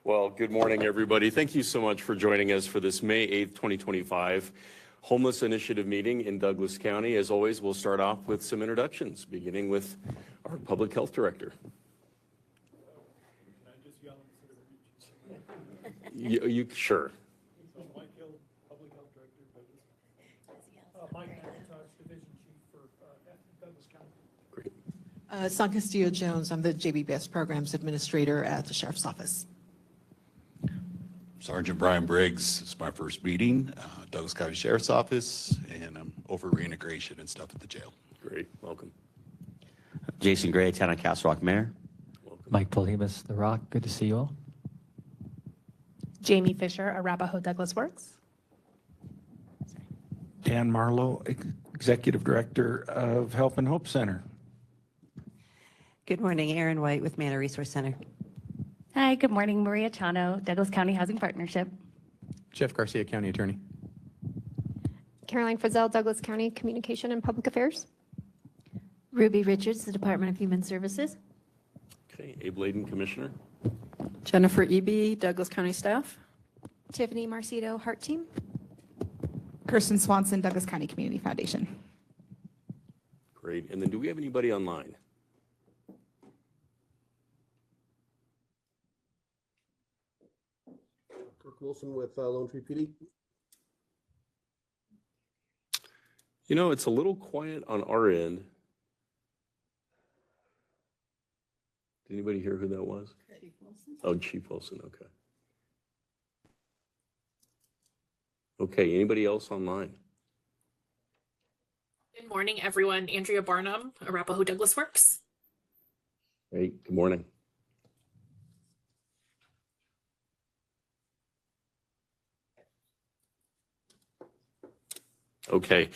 Well, good morning, everybody. Thank you so much for joining us for this May 8th, 2025 Homeless Initiative meeting in Douglas County. As always, we'll start off with some introductions, beginning with our Public Health Director. Can I just yell instead of You sure? Mike Hill, Public Health Director, Douglas. Mike McIntosh, Division Chief for Douglas County. Great. San Castillo Jones, I'm the JBBS Programs Administrator at the Sheriff's Office. Sergeant Brian Briggs, it's my first meeting, Douglas County Sheriff's Office, and I'm over reintegration and stuff at the jail. Great, welcome. Jason Gray, Town of Castle Rock Mayor. Welcome. Mike Polimas, The Rock, good to see you all. Jamie Fisher, Arapahoe Douglas Works. Dan Marlowe, Executive Director of Help and Hope Center. Good morning, Erin White with Manor Resource Center. Hi, good morning, Maria Chano, Douglas County Housing Partnership. Jeff Garcia, County Attorney. Caroline Frizzell, Douglas County Communication and Public Affairs. Ruby Richards, the Department of Human Services. Okay, Abe Layden, Commissioner. Jennifer Eby, Douglas County Staff. Tiffany Marcito, Heart Team. Kirsten Swanson, Douglas County Community Foundation. Great, and then do we have anybody online? Wilson with Lone Tree PD. You know, it's a little quiet on our end. Did anybody hear who that was? Chief Wilson. Oh, Chief Wilson, okay. Okay, anybody else online? Good morning, everyone. Andrea Barnum, Arapahoe Douglas Works. Great, good morning. Okay,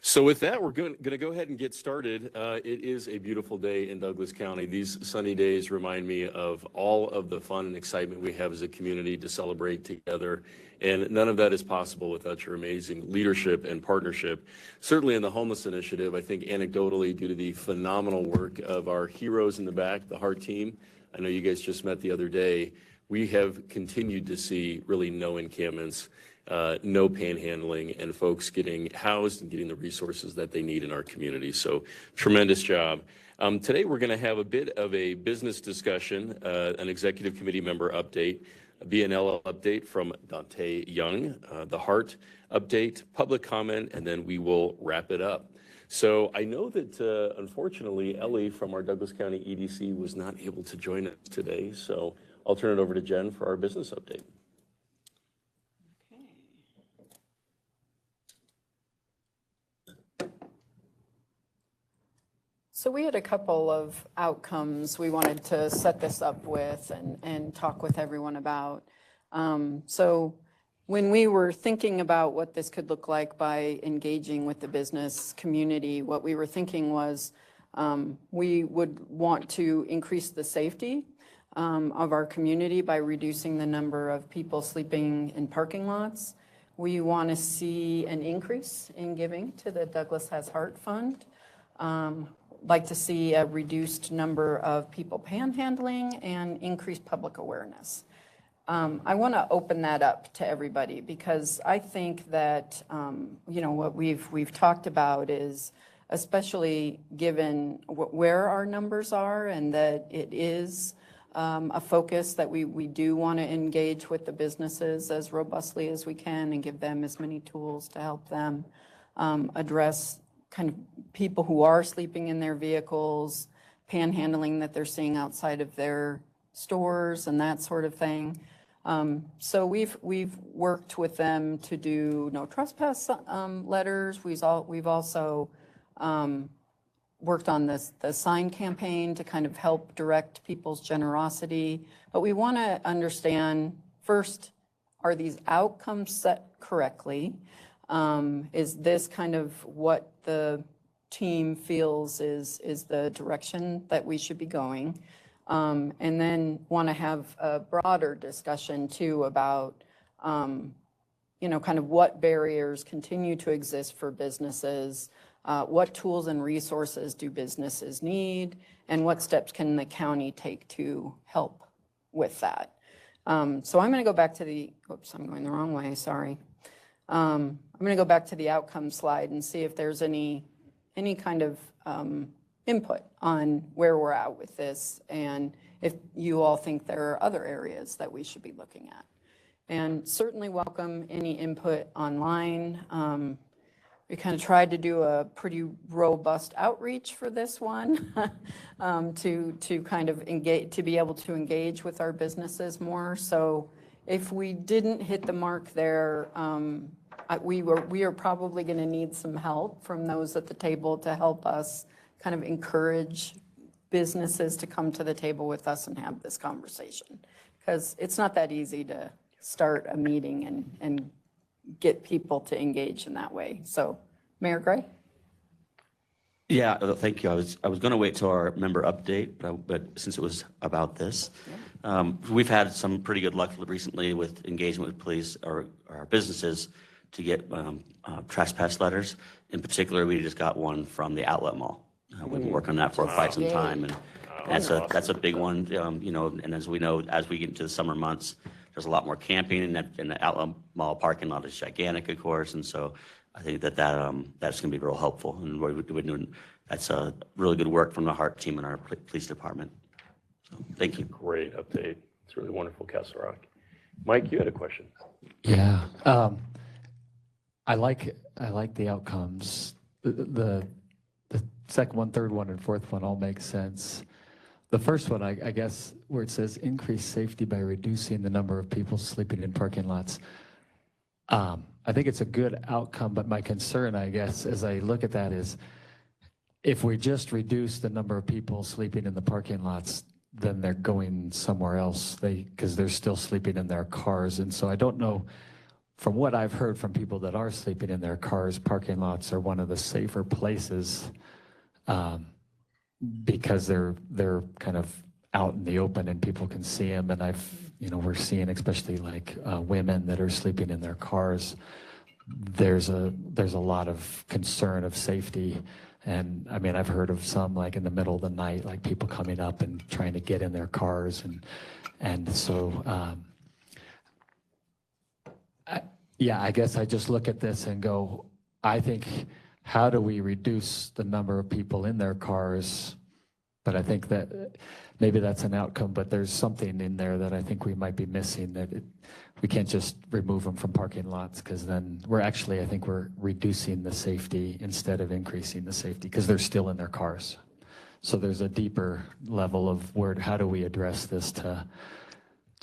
so with that, we're going to go ahead and get started. It is a beautiful day in Douglas County. These sunny days remind me of all of the fun and excitement we have as a community to celebrate together. And none of that is possible without your amazing leadership and partnership. Certainly in the Homeless Initiative, I think anecdotally, due to the phenomenal work of our heroes in the back, the Heart Team, I know you guys just met the other day, we have continued to see really no encampments, no panhandling, and folks getting housed and getting the resources that they need in our community. So tremendous job. Today we're going to have a bit of a business discussion, an executive committee member update, a BNL update from Dante Young, the Heart update, public comment, and then we will wrap it up. So I know that unfortunately Ellie from our Douglas County EDC was not able to join us today. So I'll turn it over to Jen for our business update. So we had a couple of outcomes we wanted to set this up with and talk with everyone about. So when we were thinking about what this could look like by engaging with the business community, what we were thinking was we would want to increase the safety of our community by reducing the number of people sleeping in parking lots. We want to see an increase in giving to the Douglas Has Heart Fund. Like to see a reduced number of people panhandling and increased public awareness. I want to open that up to everybody because I think that you know what we've talked about is, especially given where our numbers are and that it is a focus that we do want to engage with the businesses as robustly as we can and give them as many tools to help them address kind of people who are sleeping in their vehicles, panhandling that they're seeing outside of their stores and that sort of thing. So we've worked with them to do no trespass letters. We've also worked on the sign campaign to kind of help direct people's generosity. But we want to understand first, are these outcomes set correctly? Is this kind of what the team feels is the direction that we should be going? And then want to have a broader discussion too about, you know, kind of what barriers continue to exist for businesses, what tools and resources do businesses need, and what steps can the county take to help with that? So I'm going to go back to the, oops, I'm going the wrong way, sorry. I'm going to go back to the outcome slide and see if there's any kind of input on where we're at with this, and if you all think there are other areas that we should be looking at. And certainly welcome any input online. We kind of tried to do a pretty robust outreach for this one to kind of engage, to be able to engage with our businesses more. So if we didn't hit the mark there, we are probably going to need some help from those at the table to help us kind of encourage businesses to come to the table with us and have this conversation. Because it's not that easy to start a meeting and get people to engage in that way. So, Mayor Gray? Yeah, thank you. I was going to wait till our member update, but since it was about this, we've had some pretty good luck recently with engagement with police or our businesses to get trespass letters. In particular, we just got one from the outlet mall. We've been working on that for quite some time, and that's a big one. You know, and as we know, as we get into the summer months, there's a lot more camping, and the outlet mall parking lot is gigantic, of course, and so I think that's going to be real helpful, and we're doing that's a really good work from the HEART team in our police department. So, thank you. Great update. It's really wonderful, Castle Rock. Mike, you had a question. Yeah, I like the outcomes. The second one, third one, and fourth one all make sense. The first one, I guess, where it says increase safety by reducing the number of people sleeping in parking lots. I think it's a good outcome, but my concern, I guess, as I look at that is if we just reduce the number of people sleeping in the parking lots, then they're going somewhere else because they're still sleeping in their cars. And so I don't know, from what I've heard from people that are sleeping in their cars, parking lots are one of the safer places because they're kind of out in the open and people can see them. And we're seeing, especially like women that are sleeping in their cars, there's a lot of concern of safety. And I mean, I've heard of some like in the middle of the night, like people coming up and trying to get in their cars. And so, I guess I just look at this and go, I think, how do we reduce the number of people in their cars? But I think that maybe that's an outcome, but there's something in there that I think we might be missing, that we can't just remove them from parking lots, because then I think we're reducing the safety instead of increasing the safety, because they're still in their cars. So there's a deeper level of how do we address this to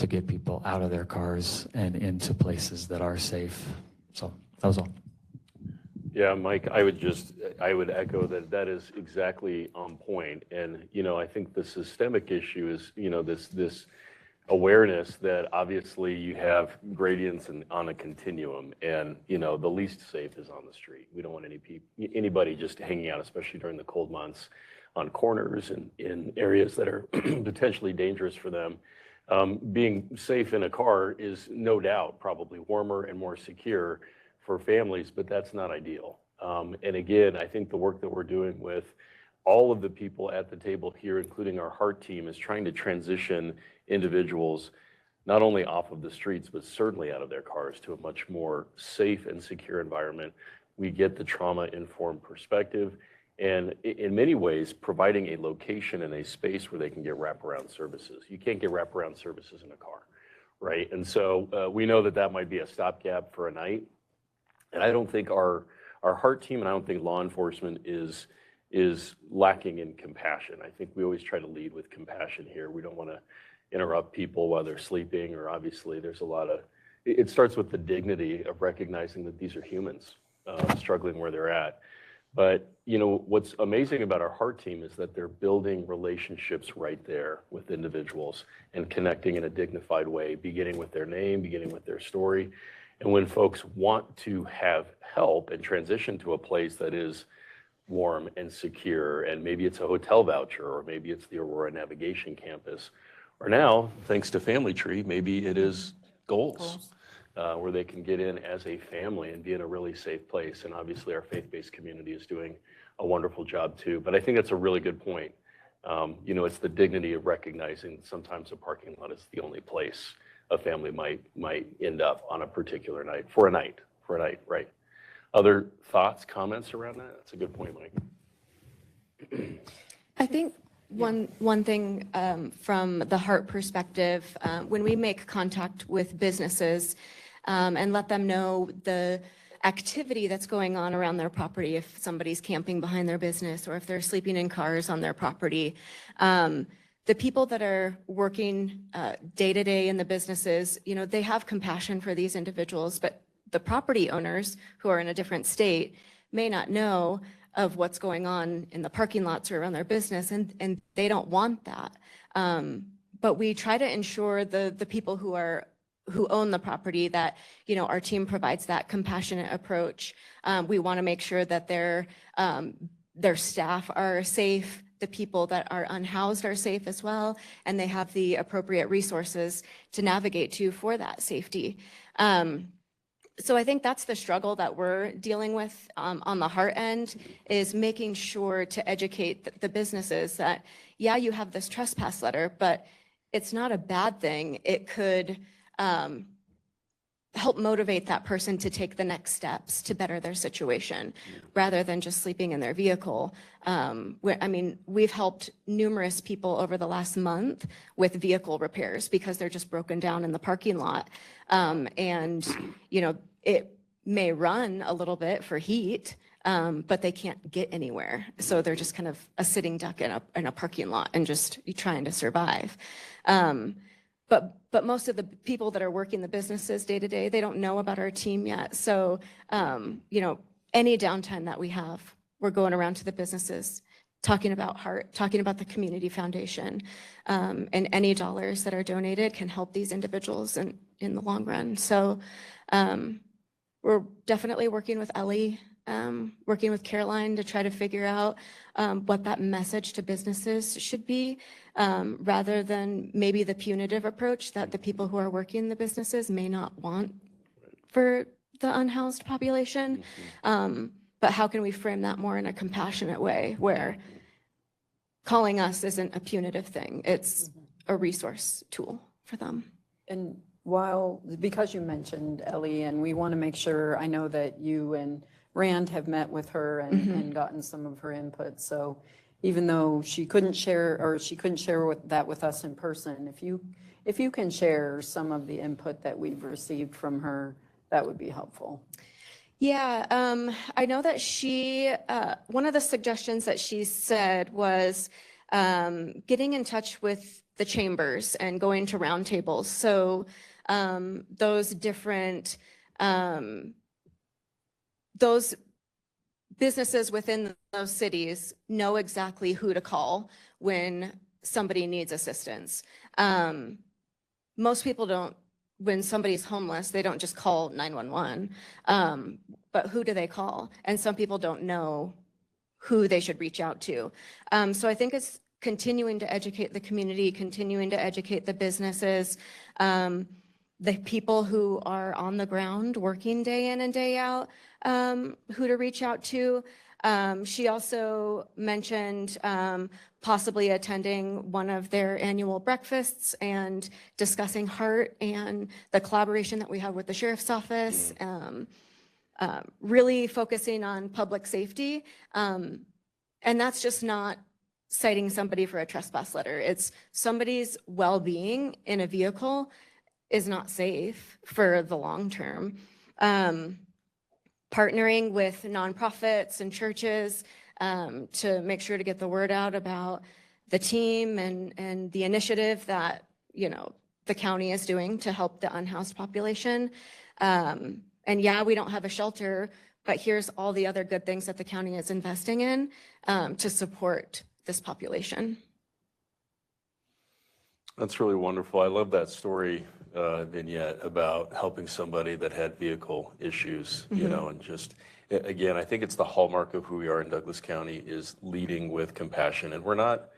get people out of their cars and into places that are safe. So that was all. Yeah, Mike, I would echo that is exactly on point. And, I think the systemic issue is, this awareness that obviously you have gradients on a continuum, and, the least safe is on the street. We don't want anybody just hanging out, especially during the cold months, on corners and in areas that are potentially dangerous for them. Being safe in a car is no doubt probably warmer and more secure for families, but that's not ideal. And again, I think the work that we're doing with all of the people at the table here, including our HEART team, is trying to transition individuals not only off of the streets, but certainly out of their cars to a much more safe and secure environment. We get the trauma-informed perspective, and in many ways, providing a location and a space where they can get wraparound services. You can't get wraparound services in a car, right? And so we know that might be a stopgap for a night. And I don't think our HEART team, and I don't think law enforcement is lacking in compassion. I think we always try to lead with compassion here. We don't want to interrupt people while they're sleeping, or obviously there's it starts with the dignity of recognizing that these are humans struggling where they're at. But, what's amazing about our HEART team is that they're building relationships right there with individuals and connecting in a dignified way, beginning with their name, beginning with their story. And when folks want to have help and transition to a place that is warm and secure, and maybe it's a hotel voucher, or maybe it's the Aurora Navigation Campus, or now, thanks to Family Tree, maybe it is Goals. Where they can get in as a family and be in a really safe place. And obviously our faith-based community is doing a wonderful job too. But I think that's a really good point. It's the dignity of recognizing sometimes a parking lot is the only place a family might end up on a particular night, for a night, right? Other thoughts, comments around that? That's a good point, Mike. I think one thing from the heart perspective, when we make contact with businesses and let them know the activity that's going on around their property, if somebody's camping behind their business or if they're sleeping in cars on their property, the people that are working day to day in the businesses, they have compassion for these individuals, but the property owners who are in a different state may not know of what's going on in the parking lots or around their business, and they don't want that. But we try to ensure the people who own the property that, our team provides that compassionate approach. We want to make sure that their staff are safe, the people that are unhoused are safe as well, and they have the appropriate resources to navigate to for that safety. So I think that's the struggle that we're dealing with on the heart end, is making sure to educate the businesses that, yeah, you have this trespass letter, but it's not a bad thing. It could help motivate that person to take the next steps to better their situation rather than just sleeping in their vehicle. We've helped numerous people over the last month with vehicle repairs because they're just broken down in the parking lot. It may run a little bit for heat, but they can't get anywhere. So they're just kind of a sitting duck in a parking lot and just trying to survive. But most of the people that are working the businesses day to day, they don't know about our team yet. So, any downtime that we have, we're going around to the businesses, talking about heart, talking about the community foundation, and any dollars that are donated can help these individuals in the long run. So, we're definitely working with Ellie, working with Caroline to try to figure out what that message to businesses should be, rather than maybe the punitive approach that the people who are working the businesses may not want for the unhoused population. But how can we frame that more in a compassionate way where calling us isn't a punitive thing, it's a resource tool for them. And because you mentioned Ellie, and we want to make sure, I know that you and Rand have met with her and gotten some of her input. So even though she couldn't share that with us in person, if you can share some of the input that we've received from her, that would be helpful. Yeah, I know that one of the suggestions that she said was getting in touch with the chambers and going to roundtables. So those different, those businesses within those cities know exactly who to call when somebody needs assistance. Most people don't, when somebody's homeless, they don't just call 911, but who do they call? And some people don't know who they should reach out to. So I think it's continuing to educate the community, continuing to educate the businesses, the people who are on the ground working day in and day out, who to reach out to. She also mentioned possibly attending one of their annual breakfasts and discussing heart and the collaboration that we have with the sheriff's office, really focusing on public safety. And that's just not citing somebody for a trespass letter. It's somebody's well-being in a vehicle is not safe for the long term. Partnering with nonprofits and churches to make sure to get the word out about the team and the initiative that, the county is doing to help the unhoused population. And yeah, we don't have a shelter, but here's all the other good things that the county is investing in to support this population. That's really wonderful. I love that story vignette about helping somebody that had vehicle issues, and just, again, I think it's the hallmark of who we are in Douglas County is leading with compassion. And we're not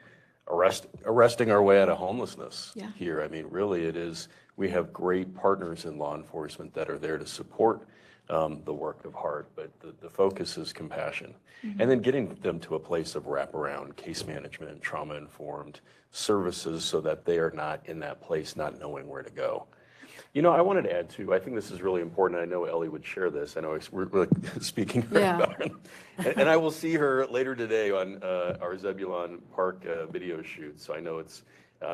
arresting our way out of homelessness here. I mean, really it is, we have great partners in law enforcement that are there to support the work of heart, but the focus is compassion. And then getting them to a place of wraparound case management, trauma-informed services so that they are not in that place not knowing where to go. You know, I wanted to add too, I think this is really important. I know Ellie would share this. I know we're really speaking her Yeah. about her. And I will see her later today on our Zebulon Park video shoot. So I know it's,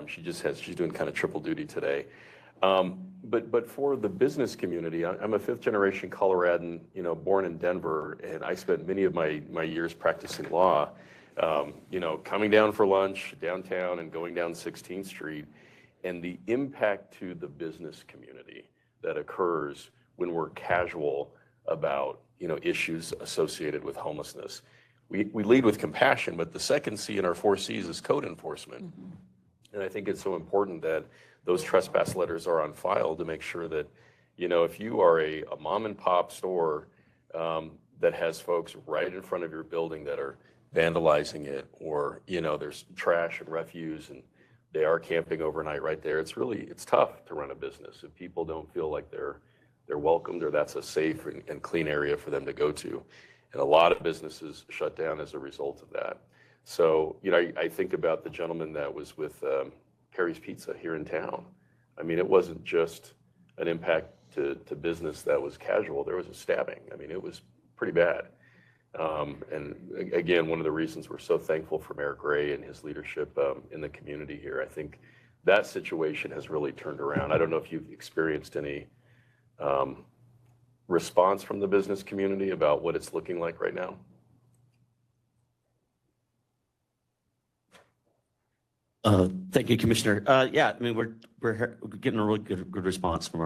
she's doing kind of triple duty today. But for the business community, I'm a fifth generation Coloradan, you know, born in Denver, and I spent many of my years practicing law, you know, coming down for lunch downtown and going down 16th Street. And the impact to the business community that occurs when we're casual about, you know, issues associated with homelessness. We lead with compassion, but the second C in our 4 Cs is code enforcement. And I think it's so important that those trespass letters are on file to make sure that, you know, if you are a mom and pop store that has folks right in front of your building that are vandalizing it, or, you know, there's trash and refuse and they are camping overnight right there. It's tough to run a business if people don't feel like they're welcomed or that's a safe and clean area for them to go to. And a lot of businesses shut down as a result of that. So, you know, I think about the gentleman that was with Perry's Pizza here in town. I mean, it wasn't just an impact to business that was casual. There was a stabbing. I mean, it was pretty bad. And again, one of the reasons we're so thankful for Mayor Gray and his leadership in the community here. I think that situation has really turned around. I don't know if you've experienced any response from the business community about what it's looking like right now. Thank you, Commissioner. Yeah, I mean, we're getting a really good response from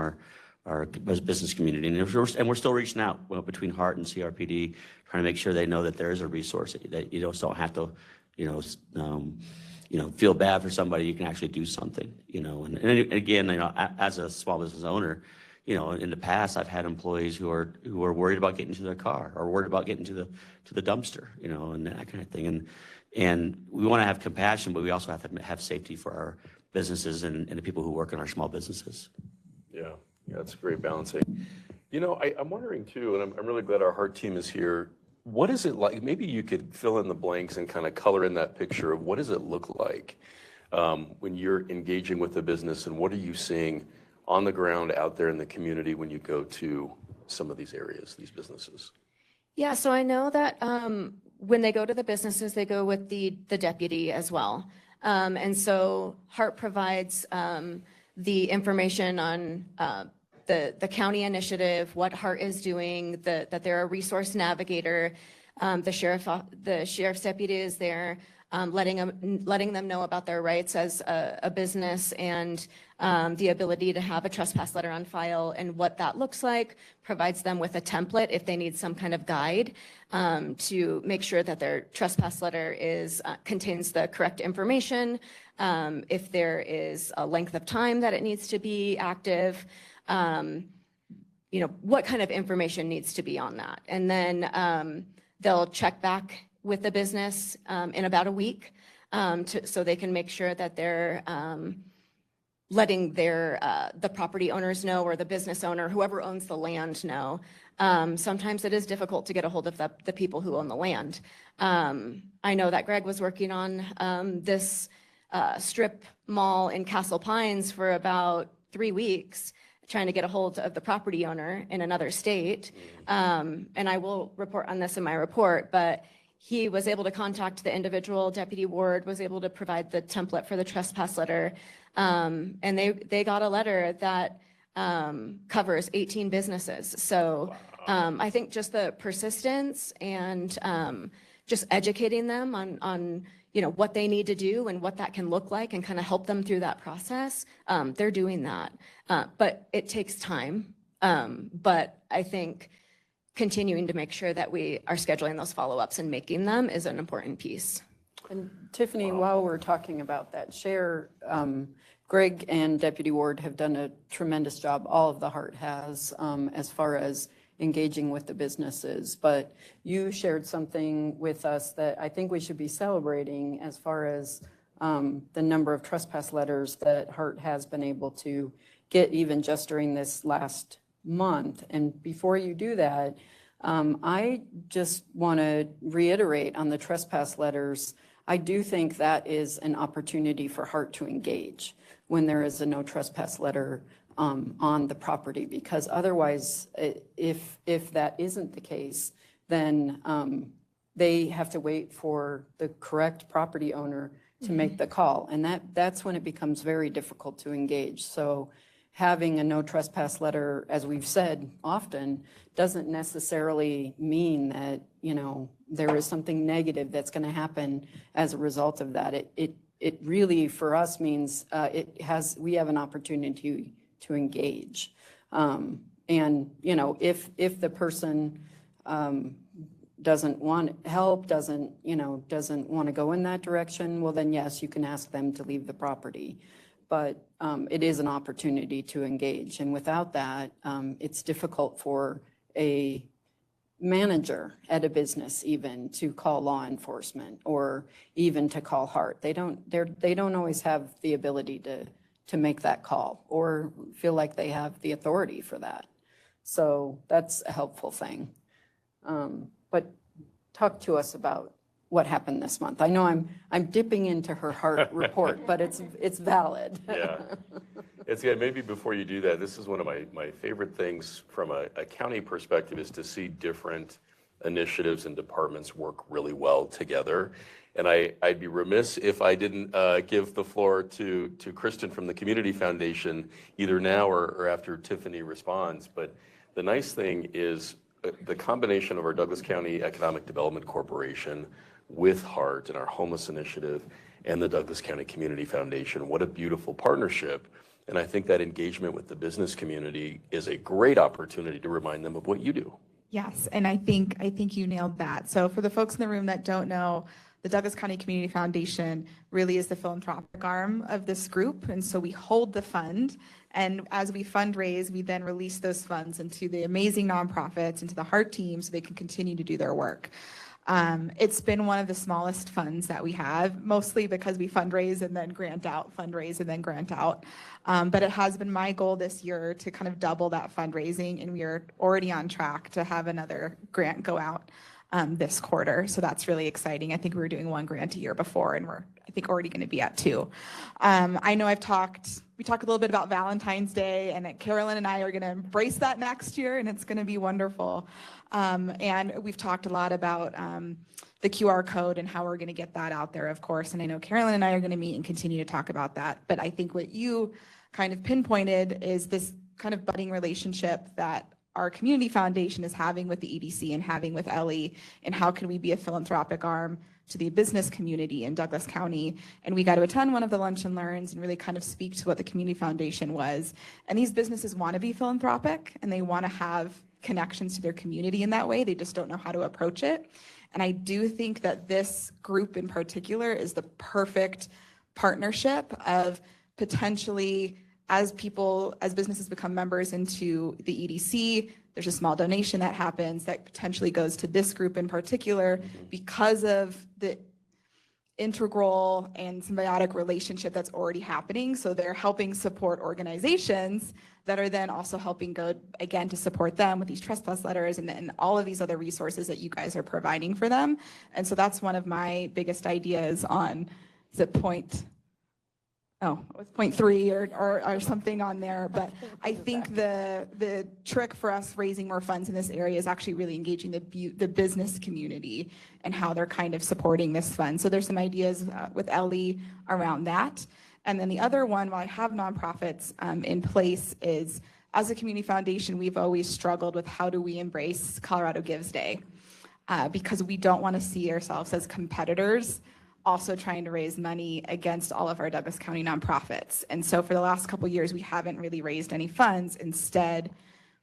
our business community, and we're still reaching out between HART and CRPD, trying to make sure they know that there is a resource, that you don't have to, feel bad for somebody. You can actually do something, And again, as a small business owner, in the past, I've had employees who are worried about getting to their car or worried about getting to the dumpster, and that kind of thing. And we want to have compassion, but we also have to have safety for our businesses and the people who work in our small businesses. Yeah, that's a great balancing. I'm wondering too, and I'm really glad our HART team is here. What is it like? Maybe you could fill in the blanks and kind of color in that picture of what does it look like when you're engaging with the business, and what are you seeing on the ground out there in the community when you go to some of these areas, these businesses? Yeah, so I know that when they go to the businesses, they go with the deputy as well. And so HART provides the information on the county initiative, what HART is doing, that they're a resource navigator. The sheriff's deputy is there, letting them know about their rights as a business and the ability to have a trespass letter on file and what that looks like, provides them with a template if they need some kind of guide to make sure that their trespass letter contains the correct information, if there is a length of time that it needs to be active, what kind of information needs to be on that. And then they'll check back with the business in about a week so they can make sure that they're letting the property owners know, or the business owner, whoever owns the land, know. Sometimes it is difficult to get a hold of the people who own the land. I know that Greg was working on this strip mall in Castle Pines for about 3 weeks, trying to get a hold of the property owner in another state. And I will report on this in my report, but he was able to contact the individual. Deputy Ward was able to provide the template for the trespass letter. And they got a letter that covers 18 businesses. So I think just the persistence and just educating them on what they need to do and what that can look like, and kind of help them through that process. They're doing that, but it takes time. But I think continuing to make sure that we are scheduling those follow-ups and making them is an important piece. And Tiffany, while we're talking about that, Greg and Deputy Ward have done a tremendous job. All of the HART has, as far as engaging with the businesses. But you shared something with us that I think we should be celebrating, as far as the number of trespass letters that HART has been able to get, even just during this last month. And before you do that, I just want to reiterate on the trespass letters. I do think that is an opportunity for HART to engage when there is a no trespass letter on the property, because otherwise, if that isn't the case, then they have to wait for the correct property owner to make the call. And that's when it becomes very difficult to engage. So having a no trespass letter, as we've said often, doesn't necessarily mean that, you know, there is something negative that's going to happen as a result of that. It really, for us, means we have an opportunity to engage. And, you know, if the person doesn't want help, doesn't want to go in that direction, well, then yes, you can ask them to leave the property. But it is an opportunity to engage. And without that, it's difficult for a manager at a business even to call law enforcement or even to call HART. They don't always have the ability to make that call or feel like they have the authority for that. So that's a helpful thing. But talk to us about what happened this month. I know I'm dipping into her HART report, but it's valid. Yeah. It's good. Maybe before you do that, this is one of my favorite things from a county perspective, is to see different initiatives and departments work really well together. And I'd be remiss if I didn't give the floor to Kristen from the Community Foundation, either now or after Tiffany responds. But the nice thing is the combination of our Douglas County Economic Development Corporation with HART and our homeless initiative and the Douglas County Community Foundation. What a beautiful partnership. And I think that engagement with the business community is a great opportunity to remind them of what you do. Yes, and I think you nailed that. So for the folks in the room that don't know, the Douglas County Community Foundation really is the philanthropic arm of this group. And so we hold the fund. And as we fundraise, we then release those funds into the amazing nonprofits, into the HART team, so they can continue to do their work. It's been one of the smallest funds that we have, mostly because we fundraise and then grant out, fundraise and then grant out. But it has been my goal this year to kind of double that fundraising, and we are already on track to have another grant go out this quarter. So that's really exciting. I think we were doing one grant a year before, and we're, I think, already going to be at 2. I know we talked a little bit about Valentine's Day, and Carolyn and I are going to embrace that next year, and it's going to be wonderful. And we've talked a lot about the QR code and how we're going to get that out there, of course. And I know Carolyn and I are going to meet and continue to talk about that. But I think what you kind of pinpointed is this kind of budding relationship that our community foundation is having with the EDC and having with Ellie, and how can we be a philanthropic arm to the business community in Douglas County. And we got to attend one of the lunch and learns and really kind of speak to what the community foundation was. And these businesses want to be philanthropic, and they want to have connections to their community in that way. They just don't know how to approach it. And I do think that this group in particular is the perfect partnership of potentially, as businesses become members into the EDC, there's a small donation that happens that potentially goes to this group in particular because of the integral and symbiotic relationship that's already happening. So they're helping support organizations that are then also helping go, again, to support them with these trespass letters and all of these other resources that you guys are providing for them. And so that's one of my biggest ideas on, is it point 3 or something on there. But I think the trick for us raising more funds in this area is actually really engaging the business community and how they're kind of supporting this fund. So there's some ideas with Ellie around that. And then the other one, while I have nonprofits in place, is as a community foundation, we've always struggled with how do we embrace Colorado Gives Day, because we don't want to see ourselves as competitors also trying to raise money against all of our Douglas County nonprofits. And so for the last couple of years, we haven't really raised any funds. Instead,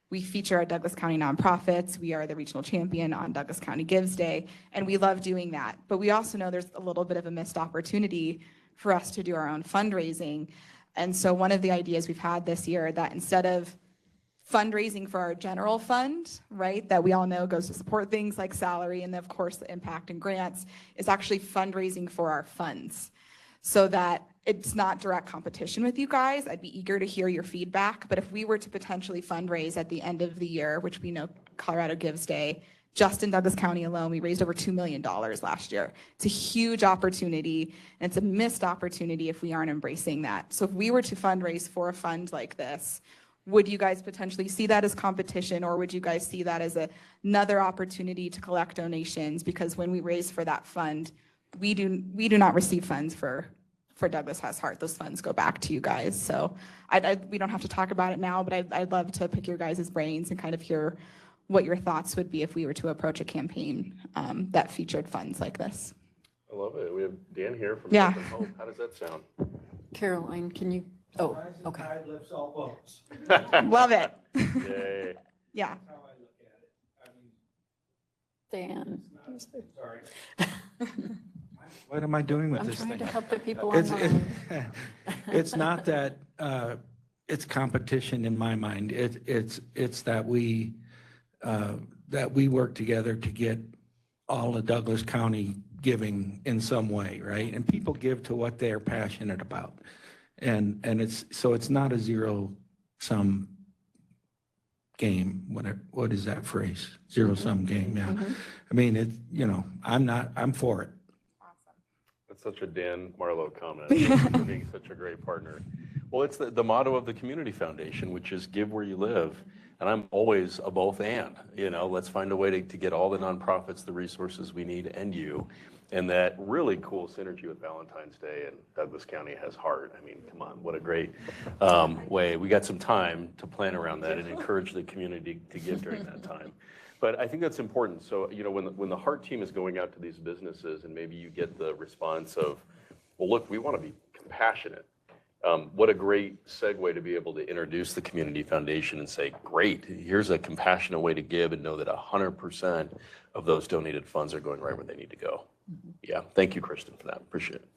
we feature our Douglas County nonprofits. We are the regional champion on Douglas County Gives Day, and we love doing that. But we also know there's a little bit of a missed opportunity for us to do our own fundraising. And so one of the ideas we've had this year, that instead of fundraising for our general fund, right, that we all know goes to support things like salary and of course the impact and grants, is actually fundraising for our funds, so that it's not direct competition with you guys. I'd be eager to hear your feedback, but if we were to potentially fundraise at the end of the year, which we know Colorado Gives Day, just in Douglas County alone, we raised over $2 million last year. It's a huge opportunity, and it's a missed opportunity if we aren't embracing that. So if we were to fundraise for a fund like this, would you guys potentially see that as competition, or would you guys see that as another opportunity to collect donations? Because when we raise for that fund, we do not receive funds for Douglas Has Heart. Those funds go back to you guys. So we don't have to talk about it now, but I'd love to pick your guys' brains and kind of hear what your thoughts would be if we were to approach a campaign that featured funds like this. I love it. We have Dan here from Yeah. Hope and Hope. How does that sound? Caroline, can you, oh, okay. Tide lifts all boats. Love it. Yay. Yeah. That's how I look at it. I mean, Dan. sorry. What am I doing with I'm this trying thing? to help the people It's, online. it's not that it's competition in my mind. It's that we work together to get all of Douglas County giving in some way, right? And people give to what they are passionate about. And it's not a zero-sum game. What is that phrase? Zero-sum game, yeah. I mean, I'm for it. That's such a Dan Marlowe comment. Thanks for being such a great partner. Well, it's the motto of the Community Foundation, which is give where you live. And I'm always a both and, let's find a way to get all the nonprofits the resources we need and you. And that really cool synergy with Valentine's Day and Douglas County Has Heart. I mean, come on, what a great way. We got some time to plan around that and encourage the community to give during that time. But I think that's important. So, when the Heart team is going out to these businesses and maybe you get the response of, well, look, we want to be compassionate. What a great segue to be able to introduce the Community Foundation and say, great, here's a compassionate way to give and know that 100% of those donated funds are going right where they need to go. Yeah, thank you, Kristen, for that. Appreciate it.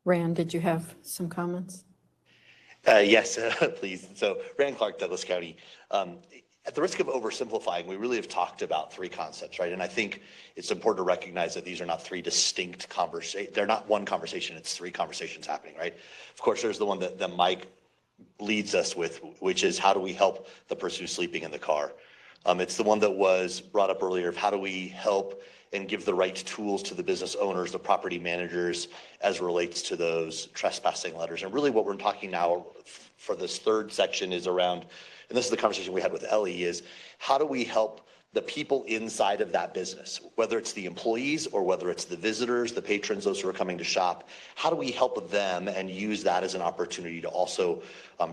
Rand, did you have some comments? Yes, please. So Rand Clark, Douglas County. At the risk of oversimplifying, we really have talked about three concepts, right? And I think it's important to recognize that these are not three distinct conversations. They're not one conversation, it's three conversations happening, right? Of course, there's the one that Mike leads us with, which is how do we help the person who's sleeping in the car? It's the one that was brought up earlier of how do we help and give the right tools to the business owners, the property managers, as relates to those trespassing letters. And really what we're talking now for this third section is around, and this is the conversation we had with Ellie, is how do we help the people inside of that business, whether it's the employees or whether it's the visitors, the patrons, those who are coming to shop, how do we help them and use that as an opportunity to also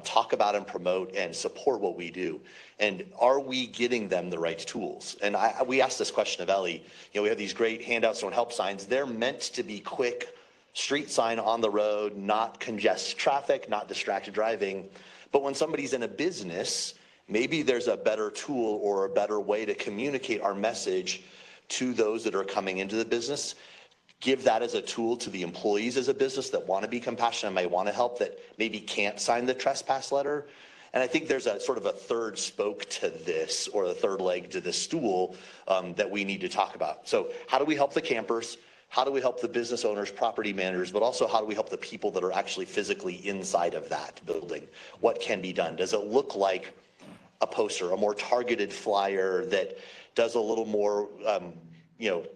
talk about and promote and support what we do? And are we getting them the right tools? And we asked this question of Ellie. We have these great handouts on help signs. They're meant to be quick street sign on the road, not congest traffic, not distracted driving. But when somebody's in a business, maybe there's a better tool or a better way to communicate our message to those that are coming into the business. Give that as a tool to the employees as a business that want to be compassionate and may want to help, that maybe can't sign the trespass letter. And I think there's a sort of a third spoke to this, or the third leg to this stool that we need to talk about. So how do we help the campers? How do we help the business owners, property managers, but also how do we help the people that are actually physically inside of that building? What can be done? Does it look like a poster, a more targeted flyer that does a little more,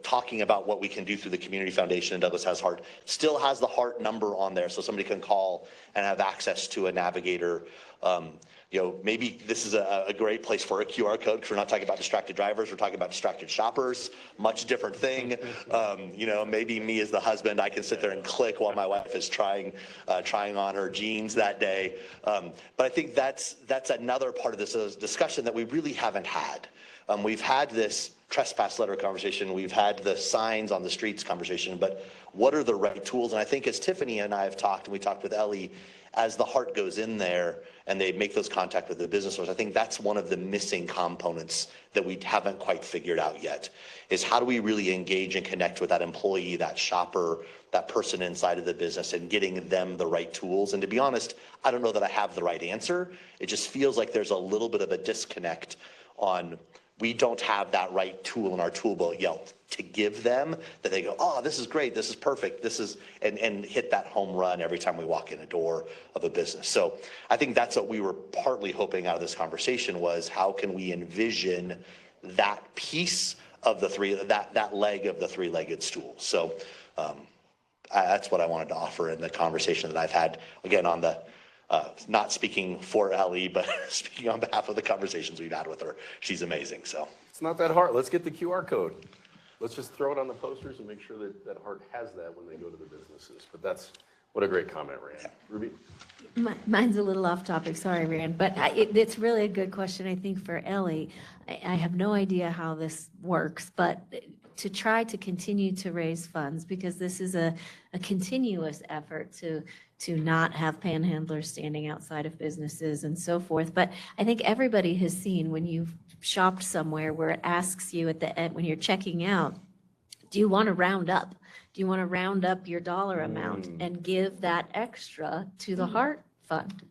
talking about what we can do through the Community Foundation and Douglas Has Heart? Still has the Heart number on there so somebody can call and have access to a navigator. Maybe this is a great place for a QR code, because we're not talking about distracted drivers, we're talking about distracted shoppers, much different thing. Maybe me as the husband, I can sit there and click while my wife is trying on her jeans that day. But I think that's another part of this discussion that we really haven't had. We've had this trespass letter conversation, we've had the signs on the streets conversation, but what are the right tools? And I think as Tiffany and I have talked, and we talked with Ellie, as the Heart goes in there and they make those contact with the business owners, I think that's one of the missing components that we haven't quite figured out yet, is how do we really engage and connect with that employee, that shopper, that person inside of the business, and getting them the right tools. And to be honest, I don't know that I have the right answer. It just feels like there's a little bit of a disconnect on, we don't have that right tool in our tool belt yet to give them, that they go, oh, this is great, this is perfect, this is, and hit that home run every time we walk in a door of a business. So I think that's what we were partly hoping out of this conversation, was how can we envision that piece of the three, that leg of the three-legged stool. So that's what I wanted to offer in the conversation that I've had, again, on the Not speaking for Ellie, but speaking on behalf of the conversations we've had with her. She's amazing, so. It's not that hard. Let's get the QR code. Let's just throw it on the posters and make sure that that Heart has that when they go to the businesses. But that's, what a great comment, Rand. Ruby? Mine's a little off topic, sorry, Rand, but it's really a good question, I think, for Ellie. I have no idea how this works, but to try to continue to raise funds, because this is a continuous effort to not have panhandlers standing outside of businesses and so forth. But I think everybody has seen when you've shopped somewhere where it asks you at the end, when you're checking out, do you want to round up? Do you want to round up your dollar amount and give that extra to the Heart Fund?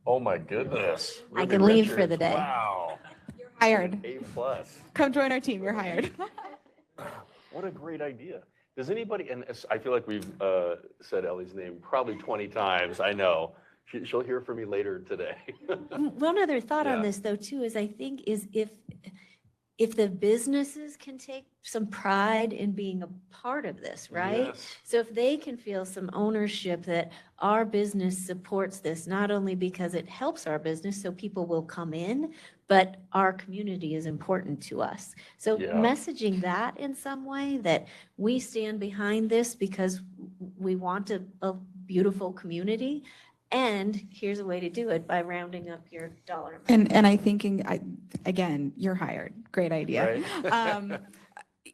Oh my goodness. I Ruby can leave for Richards. the day. Wow. Hired. A plus. Come join our team. You're hired. What a great idea. Does anybody, and I feel like we've said Ellie's name probably 20 times, I know. She'll hear from me later today. One other thought on Yeah. this, though, too, is I think is if the businesses can take some pride in being a part of this, right? Yes. So if they can feel some ownership that our business supports this, not only because it helps our business, so people will come in, but our community is important to us. So Yeah. messaging that in some way, that we stand behind this because we want a beautiful community. And here's a way to do it by rounding up your dollar amount. And I thinking, again, you're hired. Great idea.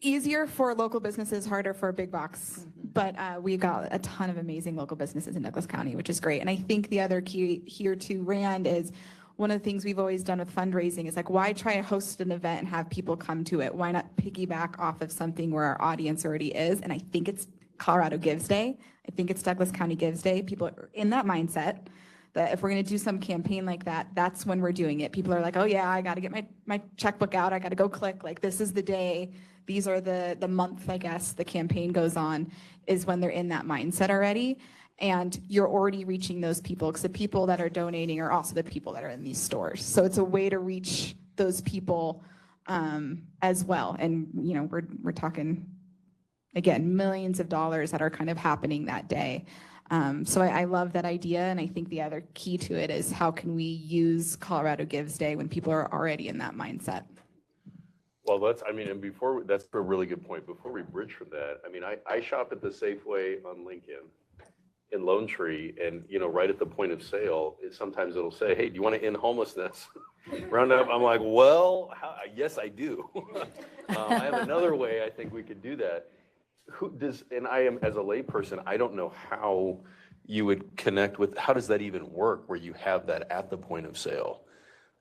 Easier for local businesses, harder for big box. But we've got a ton of amazing local businesses in Douglas County, which is great. And I think the other key here to Rand is one of the things we've always done with fundraising is like, why try to host an event and have people come to it? Why not piggyback off of something where our audience already is? And I think it's Colorado Gives Day. I think it's Douglas County Gives Day. People are in that mindset that if we're going to do some campaign like that, that's when we're doing it. People are like, oh yeah, I got to get my checkbook out. I got to go click. Like, this is the day. These are the month, I guess, the campaign goes on, is when they're in that mindset already. And you're already reaching those people, because the people that are donating are also the people that are in these stores. So it's a way to reach those people as well. And, you know, we're talking, again, millions of dollars that are kind of happening that day. So I love that idea. And I think the other key to it is how can we use Colorado Gives Day when people are already in that mindset? Well, that's a really good point. Before we bridge from that, I mean, I shop at the Safeway on Lincoln in Lone Tree, and, you know, right at the point of sale, sometimes it'll say, hey, do you want to end homelessness? Round up, I'm like, well, yes, I do. I have another way I think we could do that. And I am, as a layperson, I don't know how you would connect with, how does that even work where you have that at the point of sale?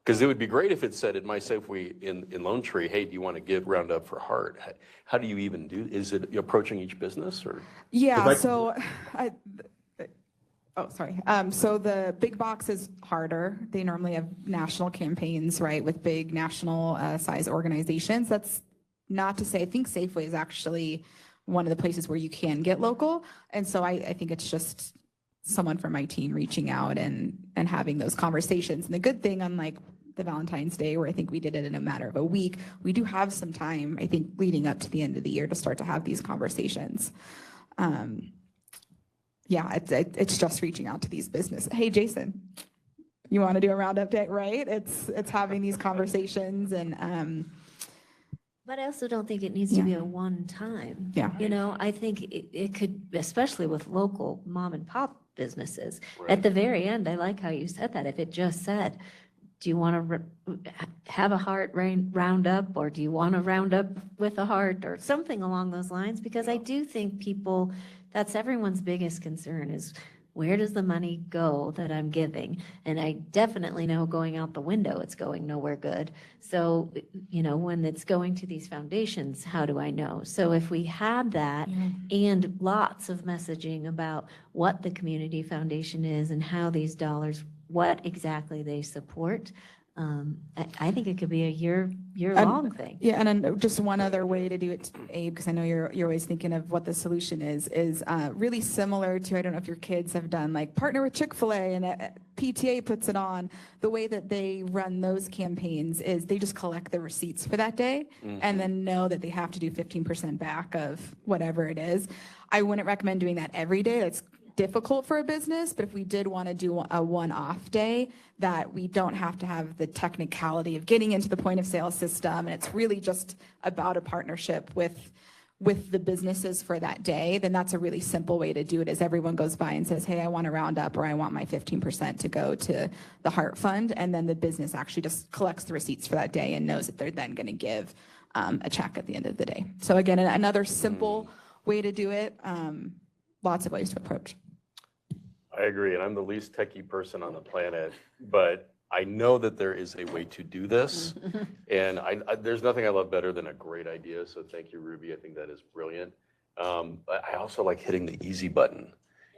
Because it would be great if it said at my Safeway in Lone Tree, hey, do you want to round up for Heart? How do you even do, is it approaching each business or? Yeah, so so the big box is harder. They normally have national campaigns, right, with big national size organizations. That's not to say, I think Safeway is actually one of the places where you can get local. And so I think it's just someone from my team reaching out and having those conversations. And the good thing, unlike the Valentine's Day, where I think we did it in a matter of a week, we do have some time, I think, leading up to the end of the year to start to have these conversations. Yeah, it's just reaching out to these businesses. Hey, Jason, you want to do a roundup day, right? It's having these conversations and. But I also don't think it needs to be a one time. Yeah. You know, I think it could, especially with local mom and pop businesses. At the very end, I like how you said that. If it just said, do you want to have a Heart round up, or do you want to round up with a Heart, or something along those lines? Because I do think people, that's everyone's biggest concern is, where does the money go that I'm giving? And I definitely know going out the window, it's going nowhere good. So, you know, when it's going to these foundations, how do I know? So if we had that and lots of messaging about what the community foundation is and how these dollars, what exactly they support, I think it could be a year-long thing. Yeah, and then just one other way to do it, Abe, because I know you're always thinking of what the solution is really similar to, I don't know if your kids have done, like partner with Chick-fil-A and PTA puts it on. The way that they run those campaigns is they just collect the receipts for that day and then know that they have to do 15% back of whatever it is. I wouldn't recommend doing that every day. That's difficult for a business, but if we did want to do a one-off day, that we don't have to have the technicality of getting into the point of sale system, and it's really just about a partnership with the businesses for that day, then that's a really simple way to do it, is everyone goes by and says, hey, I want to round up, or I want my 15% to go to the Heart Fund, and then the business actually just collects the receipts for that day and knows that they're then going to give a check at the end of the day. So again, another simple way to do it, lots of ways to approach. I agree, and I'm the least techie person on the planet, but I know that there is a way to do this, and there's nothing I love better than a great idea, so thank you, Ruby. I think that is brilliant. But I also like hitting the easy button,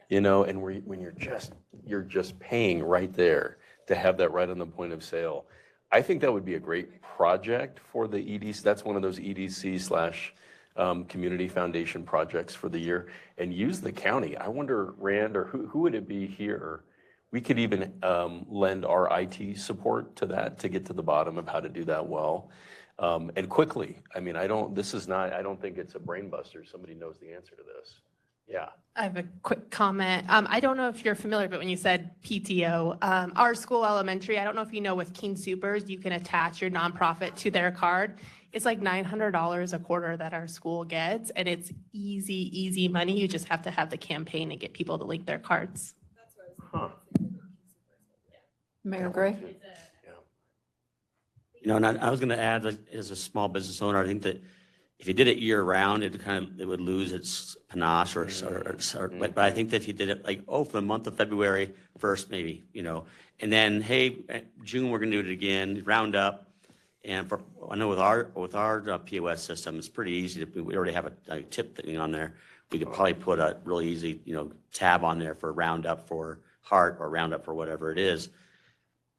you know, and when you're just paying right there to have that right on the point of sale. I think that would be a great project for the EDC. That's one of those EDC slash community foundation projects for the year, and use the county. I wonder, Rand, or who would it be here? We could even lend our IT support to that to get to the bottom of how to do that well and quickly. I mean, I don't think it's a brain buster. Somebody knows the answer to this. Yeah. I have a quick comment. I don't know if you're familiar, but when you said PTO, our school elementary, I don't know if you know, with Keen Supers, you can attach your nonprofit to their card. It's like $900 a quarter that our school gets, and it's easy money. You just have to have the campaign and get people to link their cards. Huh. Mayor Gray? You know, and I was going to add, like, as a small business owner, I think that if you did it year round, it would lose its panache but I think that if you did it like, for the month of February 1st, maybe, you know, and then, hey, June, we're going to do it again, round up. And I know with our POS system, it's pretty easy we already have a tip thing on there. We could probably put a really easy, you know, tab on there for roundup for Heart or roundup for whatever it is.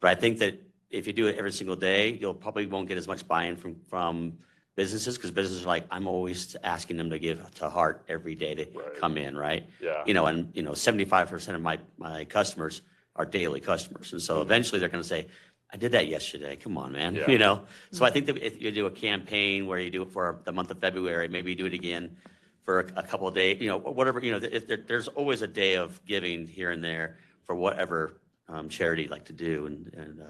But I think that if you do it every single day, you'll probably won't get as much buy-in from businesses, because businesses are like, I'm always asking them to give to Heart every day to come in, right? Yeah. You know, and 75% of my customers are daily customers, and so eventually they're going to say, I did that yesterday. Come on, man. Yeah. You know, so I think that if you do a campaign where you do it for the month of February, maybe you do it again for a couple of days, you know, whatever, you know, there's always a day of giving here and there for whatever charity you'd like to do. And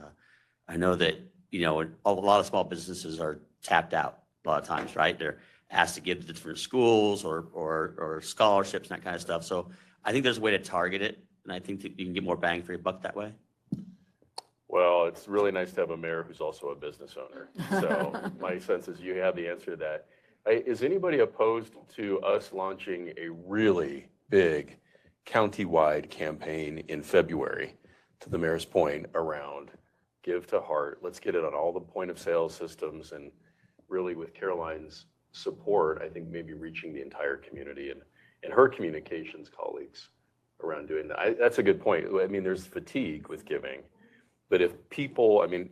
I know that, you know, a lot of small businesses are tapped out a lot of times, right? They're asked to give to different schools or scholarships and that kind of stuff. So I think there's a way to target it, and I think that you can get more bang for your buck that way. Well, it's really nice to have a mayor who's also a business owner. So my sense is you have the answer to that. Is anybody opposed to us launching a really big county-wide campaign in February, to the mayor's point, around Give to Heart? Let's get it on all the point of sale systems, and really with Caroline's support, I think maybe reaching the entire community and her communications colleagues around doing that. That's a good point. I mean, there's fatigue with giving. But if people, I mean,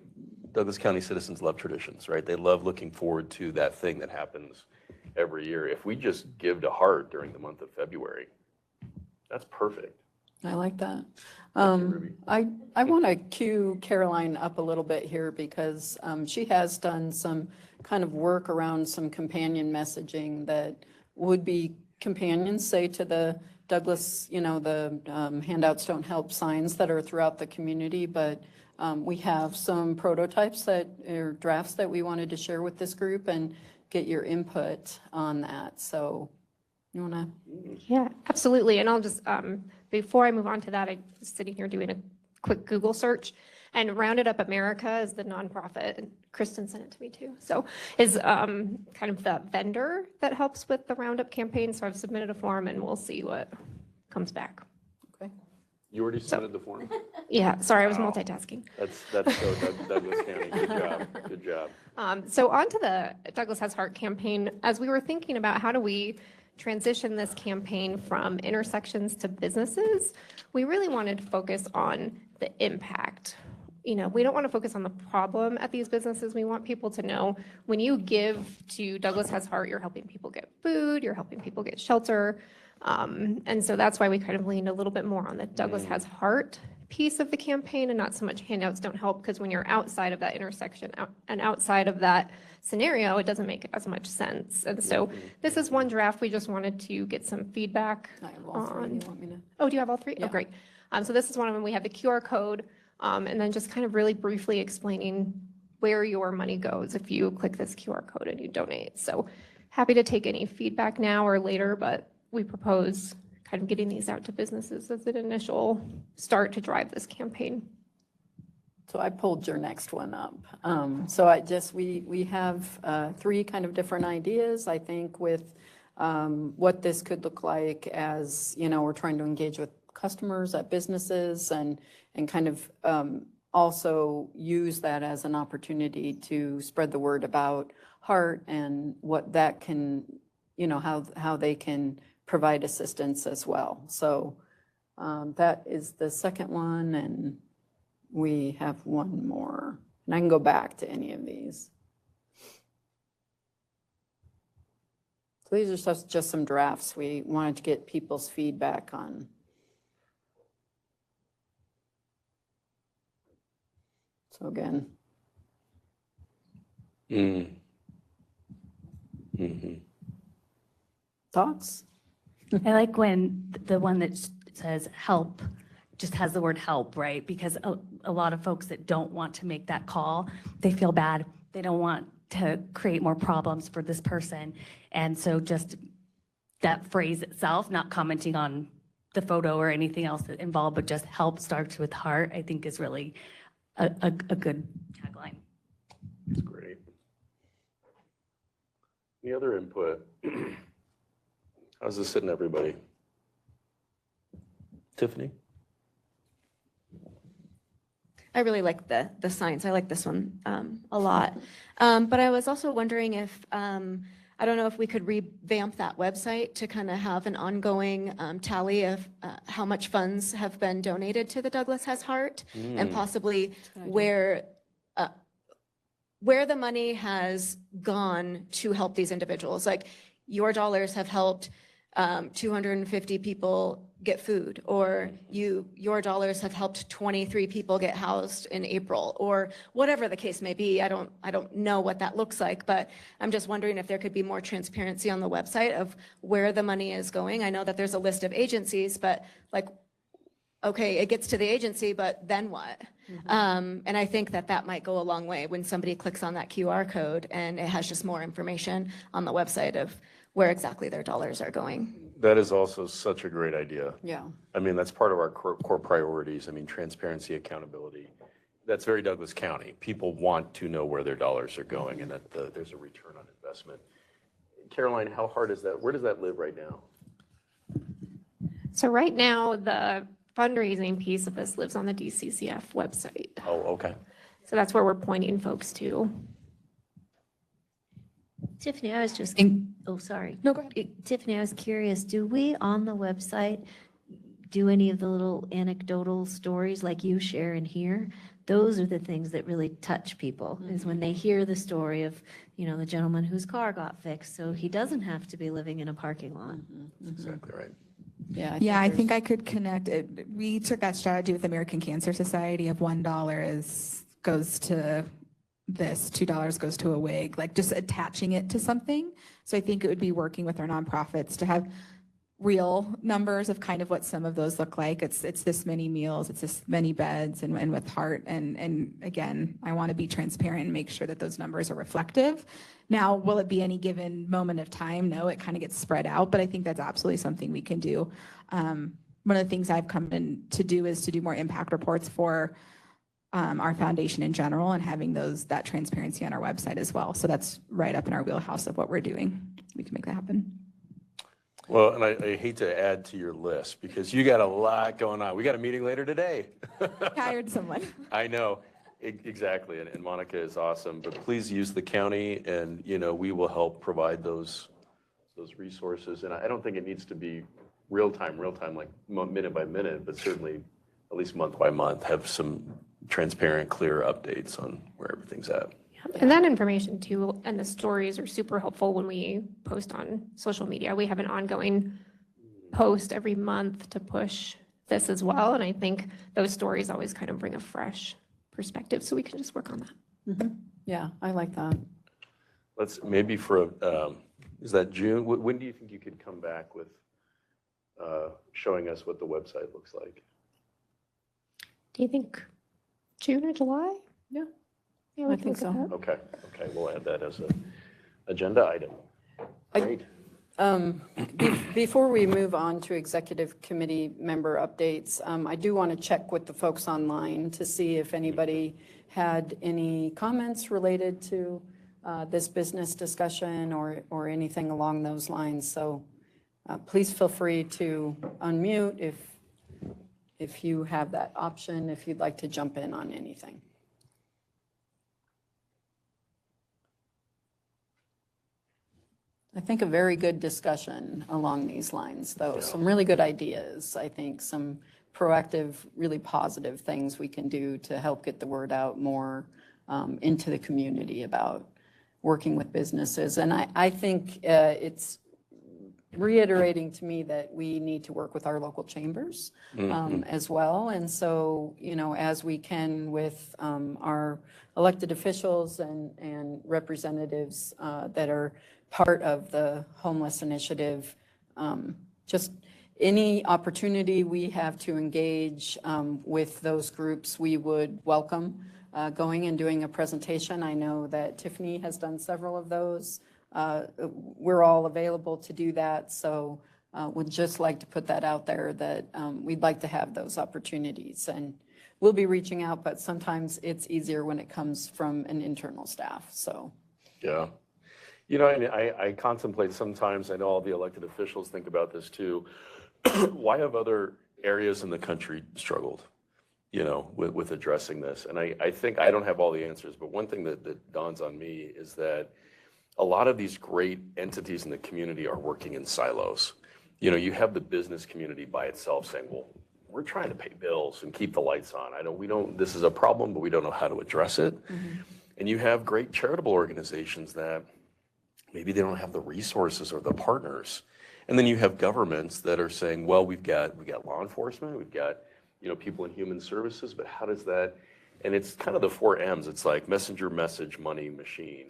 Douglas County citizens love traditions, right? They love looking forward to that thing that happens every year. If we just give to Heart during the month of February, that's perfect. I like that. I want to cue Caroline up a little bit here, because she has done some kind of work around some companion messaging that would be companions, say, to the Douglas, you know, the handouts don't help signs that are throughout the community, but we have some prototypes or drafts that we wanted to share with this group and get your input on that. So you want to? Yeah, absolutely. And I'll just, before I move on to that, I was sitting here doing a quick Google search, and Rounded Up America is the nonprofit, and Kristen sent it to me too. So is kind of the vendor that helps with the Roundup campaign. So I've submitted a form, and we'll see what comes back. Okay. You already submitted the form? Yeah, sorry, I was multitasking. That's so Douglas County. Good job. Good job. So on to the Douglas Has Heart campaign. As we were thinking about how do we transition this campaign from intersections to businesses, we really wanted to focus on the impact. You know, we don't want to focus on the problem at these businesses. We want people to know when you give to Douglas Has Heart, you're helping people get food, you're helping people get shelter. And so that's why we kind of leaned a little bit more on the Douglas Has Heart piece of the campaign and not so much handouts don't help, because when you're outside of that intersection and outside of that scenario, it doesn't make as much sense. And so this is one draft. We just wanted to get some feedback I have all three. on. You want me to? Oh, do you have all three? Yeah. Oh, great. So this is one of them. We have the QR code, and then just kind of really briefly explaining where your money goes if you click this QR code and you donate. So happy to take any feedback now or later, but we propose kind of getting these out to businesses as an initial start to drive this campaign. So I pulled your next one up. So we have three kind of different ideas, I think, with what this could look like as, we're trying to engage with customers at businesses and kind of also use that as an opportunity to spread the word about HEART and what that can, how they can provide assistance as well. So that is the second one, and we have one more, and I can go back to any of these. So these are just some drafts. We wanted to get people's feedback on. So again. Thoughts? I like when the one that says help just has the word help, right? Because a lot of folks that don't want to make that call, they feel bad. They don't want to create more problems for this person. And so just that phrase itself, not commenting on the photo or anything else that involved, but just help starts with heart, I think is really a good tagline. That's great. Any other input? How's this sitting, everybody? Tiffany? I really like the signs. I like this one a lot. But I was also wondering if, I don't know if we could revamp that website to kind of have an ongoing tally of how much funds have been donated to the Douglas Has Heart, and possibly where the money has gone to help these individuals. Like, your dollars have helped 250 people get food, or your dollars have helped 23 people get housed in April, or whatever the case may be. I don't know what that looks like, but I'm just wondering if there could be more transparency on the website of where the money is going. I know that there's a list of agencies, but like, okay, it gets to the agency, but then what? And I think that might go a long way when somebody clicks on that QR code and it has just more information on the website of where exactly their dollars are going. That is also such a great idea. Yeah. I mean, that's part of our core priorities. I mean, transparency, accountability. That's very Douglas County. People want to know where their dollars are going and that there's a return on investment. Caroline, how hard is that? Where does that live right now? So right now, the fundraising piece of this lives on the DCCF website. Oh, okay. So that's where we're pointing folks to. Tiffany, I was just, oh, sorry. No, go ahead. Tiffany, I was curious, do we on the website do any of the little anecdotal stories like you share in here? Those are the things that really touch people, is when they hear the story of, the gentleman whose car got fixed, so he doesn't have to be living in a parking lot. Exactly right. Yeah, I think I could connect it. We took that strategy with American Cancer Society of $1 goes to this, $2 goes to a wig, like just attaching it to something. So I think it would be working with our nonprofits to have real numbers of kind of what some of those look like. It's this many meals, it's this many beds, and with heart. And again, I want to be transparent and make sure that those numbers are reflective. Now, will it be any given moment of time? No, it kind of gets spread out, but I think that's absolutely something we can do. One of the things I've come in to do is to do more impact reports for our foundation in general, and having that transparency on our website as well. So that's right up in our wheelhouse of what we're doing. We can make that happen. Well, and I hate to add to your list because you got a lot going on. We got a meeting later today. Hired someone. I know, exactly. And Monica is awesome, but please use the county and, we will help provide those resources. And I don't think it needs to be real time, like minute by minute, but certainly at least month by month, have some transparent, clear updates on where everything's at. And that information too, and the stories are super helpful when we post on social media. We have an ongoing post every month to push this as well. And I think those stories always kind of bring a fresh perspective, so we can just work on that. Yeah, I like that. Let's maybe for, is that June? When do you think you could come back with showing us what the website looks like? Do you think June or July? Yeah. Yeah, we I can think look at so. that. Okay, we'll add that as an agenda item. Great. Before we move on to executive committee member updates, I do want to check with the folks online to see if anybody had any comments related to this business discussion or anything along those lines. So please feel free to unmute if you have that option, if you'd like to jump in on anything. I think a very good discussion along these lines, though. Yeah. Some really good ideas. I think some proactive, really positive things we can do to help get the word out more into the community about working with businesses. And I think it's reiterating to me that we need to work with our local chambers as well. And so, you know, as we can with our elected officials and representatives that are part of the homeless initiative, just any opportunity we have to engage with those groups, we would welcome going and doing a presentation. I know that Tiffany has done several of those. We're all available to do that. So would just like to put that out there that we'd like to have those opportunities. And we'll be reaching out, but sometimes it's easier when it comes from an internal staff. So. Yeah. You know, and I contemplate sometimes, I know all the elected officials think about this too. Why have other areas in the country struggled, you know, with addressing this? And I think I don't have all the answers, but one thing that dawns on me is that a lot of these great entities in the community are working in silos. You know, you have the business community by itself saying, well, we're trying to pay bills and keep the lights on. This is a problem, but we don't know how to address it. And you have great charitable organizations that maybe they don't have the resources or the partners. And then you have governments that are saying, well, we've got law enforcement, we've got, you know, people in human services, but how does that, and it's kind of the 4 M's. It's like messenger, message, money, machine.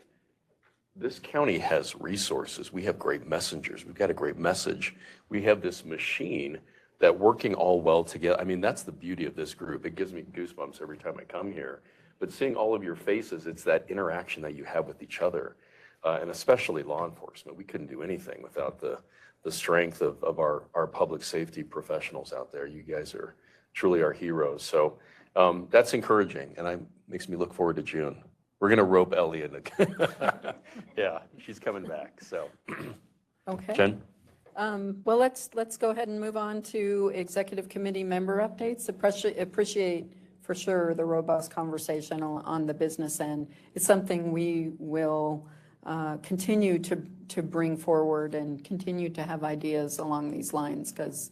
This county has resources. We have great messengers. We've got a great message. We have this machine that working all well together. I mean, that's the beauty of this group. It gives me goosebumps every time I come here. But seeing all of your faces, it's that interaction that you have with each other. And especially law enforcement. We couldn't do anything without the strength of our public safety professionals out there. You guys are truly our heroes. So that's encouraging, and makes me look forward to June. We're going to rope Ellie in. Yeah, she's coming back. So, Okay. Jen? Well, let's go ahead and move on to executive committee member updates. Appreciate for sure the robust conversation on the business end. It's something we will continue to bring forward and continue to have ideas along these lines, because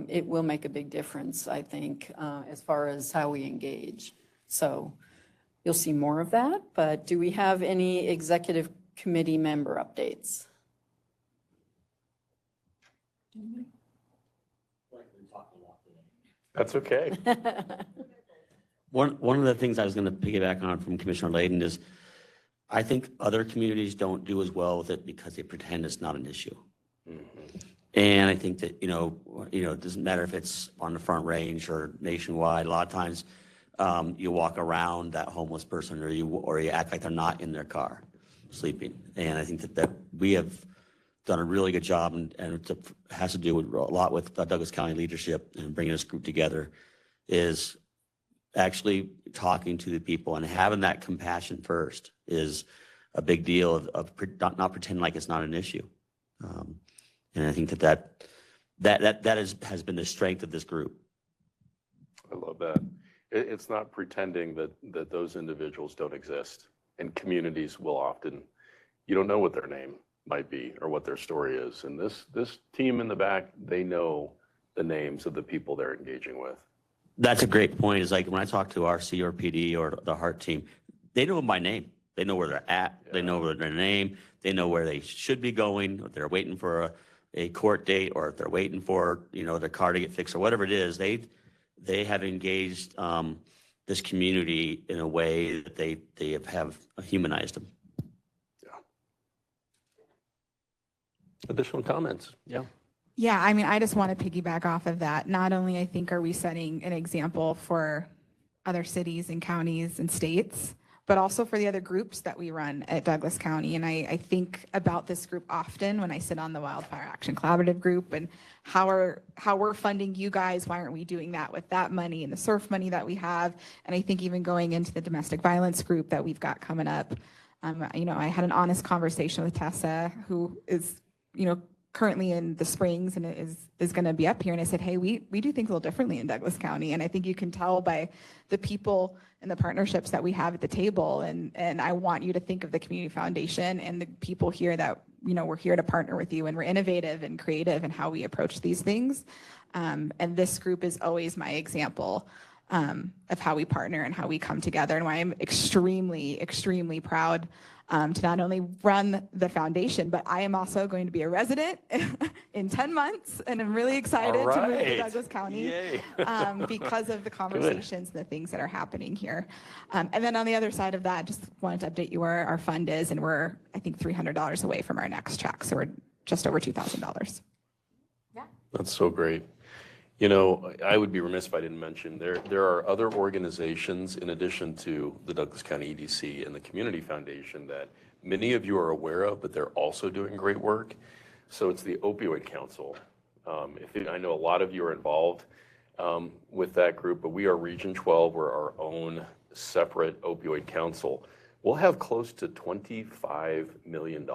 it will make a big difference, I think, as far as how we engage. So you'll see more of that, but do we have any executive committee member updates? That's okay. One of the things I was going to piggyback on from Commissioner Layden is I think other communities don't do as well with it because they pretend it's not an issue. And I think that, you know, it doesn't matter if it's on the Front Range or nationwide. A lot of times you walk around that homeless person or you act like they're not in their car sleeping. And I think that we have done a really good job, and it has to do with a lot with Douglas County leadership and bringing this group together, is actually talking to the people and having that compassion first is a big deal of not pretending like it's not an issue. And I think that has been the strength of this group. I love that. It's not pretending that those individuals don't exist, and communities will often, you don't know what their name might be or what their story is. And this team in the back, they know the names of the people they're engaging with. That's a great point. Is like when I talk to our CRPD or the HEART team, they know them by name. They know where they're at. Yeah. They know their name. They know where they should be going. If they're waiting for a court date, or if they're waiting for, their car to get fixed or whatever it is, they have engaged this community in a way that they have humanized them. Additional comments? Yeah. Yeah, I mean, I just want to piggyback off of that. Not only I think are we setting an example for other cities and counties and states, but also for the other groups that we run at Douglas County. And I think about this group often when I sit on the Wildfire Action Collaborative group and how we're funding you guys. Why aren't we doing that with that money and the SURF money that we have? And I think even going into the domestic violence group that we've got coming up, I had an honest conversation with Tessa, who is, currently in the Springs and is going to be up here. And I said, hey, we do think a little differently in Douglas County. And I think you can tell by the people and the partnerships that we have at the table. And I want you to think of the Community Foundation and the people here that, we're here to partner with you, and we're innovative and creative in how we approach these things. And this group is always my example of how we partner and how we come together, and why I'm extremely, extremely proud to not only run the foundation, but I am also going to be a resident in 10 months, and I'm really excited to move to Douglas County because of the conversations and the things that are happening here. And then on the other side of that, just wanted to update you where our fund is, and we're, I think, $300 away from our next check, so we're just over $2,000. That's so great. I would be remiss if I didn't mention there are other organizations in addition to the Douglas County EDC and the Community Foundation that many of you are aware of, but they're also doing great work. So it's the Opioid Council. I know a lot of you are involved with that group, but we are Region 12. We're our own separate opioid council. We'll have close to $25 million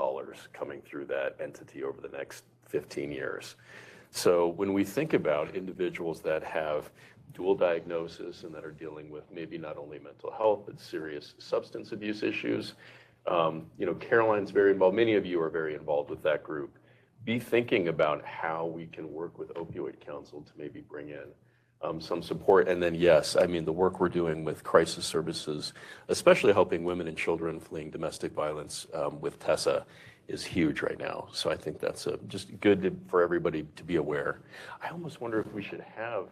coming through that entity over the next 15 years. So when we think about individuals that have dual diagnosis and that are dealing with maybe not only mental health, but serious substance abuse issues, Caroline's very involved. Many of you are very involved with that group. Be thinking about how we can work with Opioid Council to maybe bring in some support. And then, yes, the work we're doing with crisis services, especially helping women and children fleeing domestic violence with Tessa, is huge right now. So I think that's just good for everybody to be aware. I almost wonder if we should have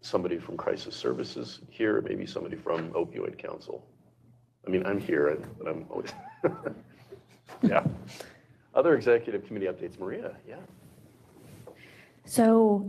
somebody from Crisis Services here, maybe somebody from Opioid Council. I'm here, but I'm always, yeah. Other executive committee updates, Maria, yeah. So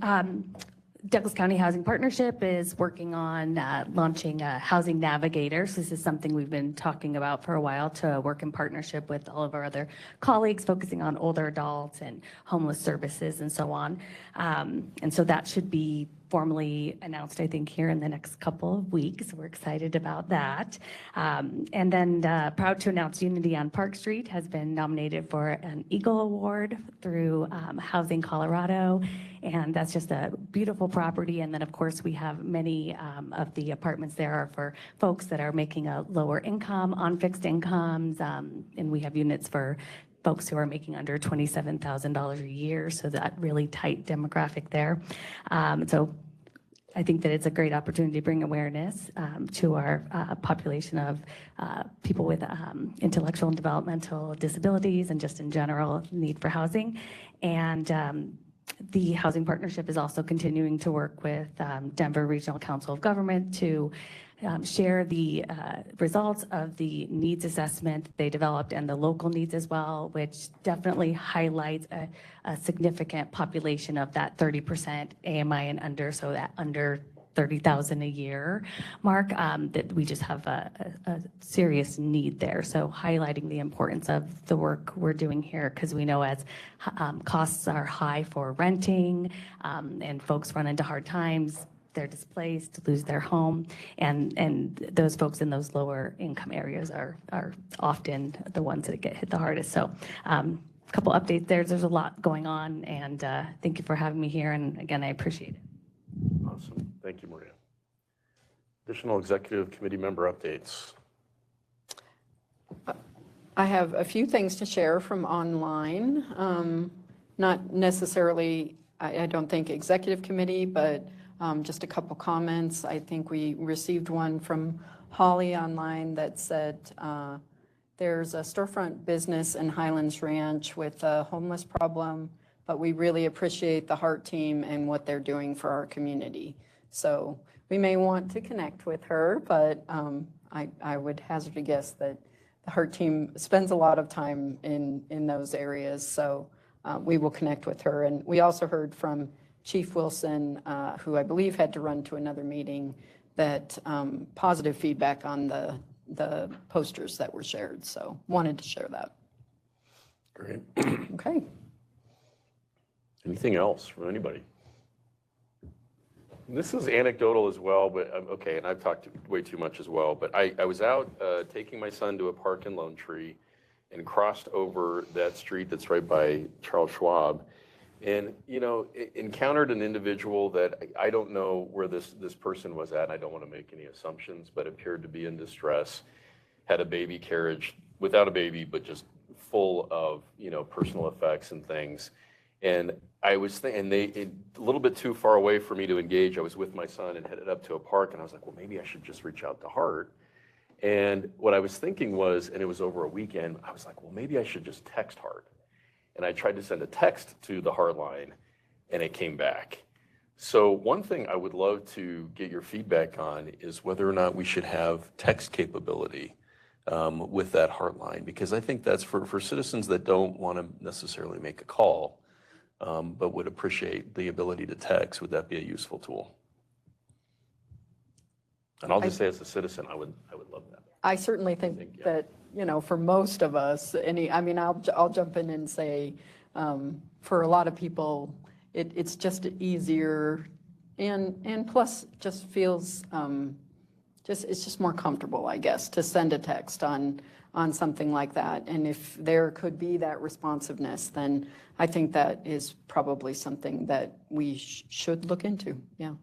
Douglas County Housing Partnership is working on launching a housing navigator. So this is something we've been talking about for a while, to work in partnership with all of our other colleagues, focusing on older adults and homeless services and so on. And so that should be formally announced, I think, here in the next couple of weeks. We're excited about that. And then proud to announce Unity on Park Street has been nominated for an Eagle Award through Housing Colorado. And that's just a beautiful property. And then, of course, we have many of the apartments there are for folks that are making a lower income, on fixed incomes. And we have units for folks who are making under $27,000 a year, so that really tight demographic there. So I think that it's a great opportunity to bring awareness to our population of people with intellectual and developmental disabilities, and just in general need for housing. And the Housing Partnership is also continuing to work with Denver Regional Council of Government to share the results of the needs assessment they developed, and the local needs as well, which definitely highlights a significant population of that 30% AMI and under, so that under 30,000 a year mark, that we just have a serious need there. So highlighting the importance of the work we're doing here, because we know as costs are high for renting and folks run into hard times, they're displaced, lose their home, and those folks in those lower income areas are often the ones that get hit the hardest. So a couple updates there. There's a lot going on, and thank you for having me here. And again, I appreciate it. Awesome. Thank you, Maria. Additional executive committee member updates. I have a few things to share from online. Not necessarily, I don't think executive committee, but just a couple comments. I think we received one from Holly online that said there's a storefront business in Highlands Ranch with a homeless problem, but we really appreciate the Heart team and what they're doing for our community. So we may want to connect with her, but I would hazard a guess that the Heart team spends a lot of time in those areas. So we will connect with her. And we also heard from Chief Wilson, who I believe had to run to another meeting, that positive feedback on the posters that were shared. So wanted to share that. Great. Okay. Anything else from anybody? This is anecdotal as well, but okay, and I've talked way too much as well, but I was out taking my son to a park in Lone Tree and crossed over that street that's right by Charles Schwab, and, you know, encountered an individual that I don't know where this person was at, and I don't want to make any assumptions, but appeared to be in distress, had a baby carriage, without a baby, but just full of, you know, personal effects and things. And I was thinking, a little bit too far away for me to engage. I was with my son and headed up to a park, and I was like, well, maybe I should just reach out to Heart. And what I was thinking was, and it was over a weekend, I was like, well, maybe I should just text Heart. And I tried to send a text to the Heart line, and it came back. So one thing I would love to get your feedback on is whether or not we should have text capability with that Heart line, because I think that's for citizens that don't want to necessarily make a call, but would appreciate the ability to text. Would that be a useful tool? And I'll just say, as a citizen, I would love that. I certainly think that, you know, for most of us, I mean, I'll jump in and say, for a lot of people, it's just easier, and plus just feels, it's just more comfortable, I guess, to send a text on something like that. And if there could be that responsiveness, then I think that is probably something that we should look into. Yeah.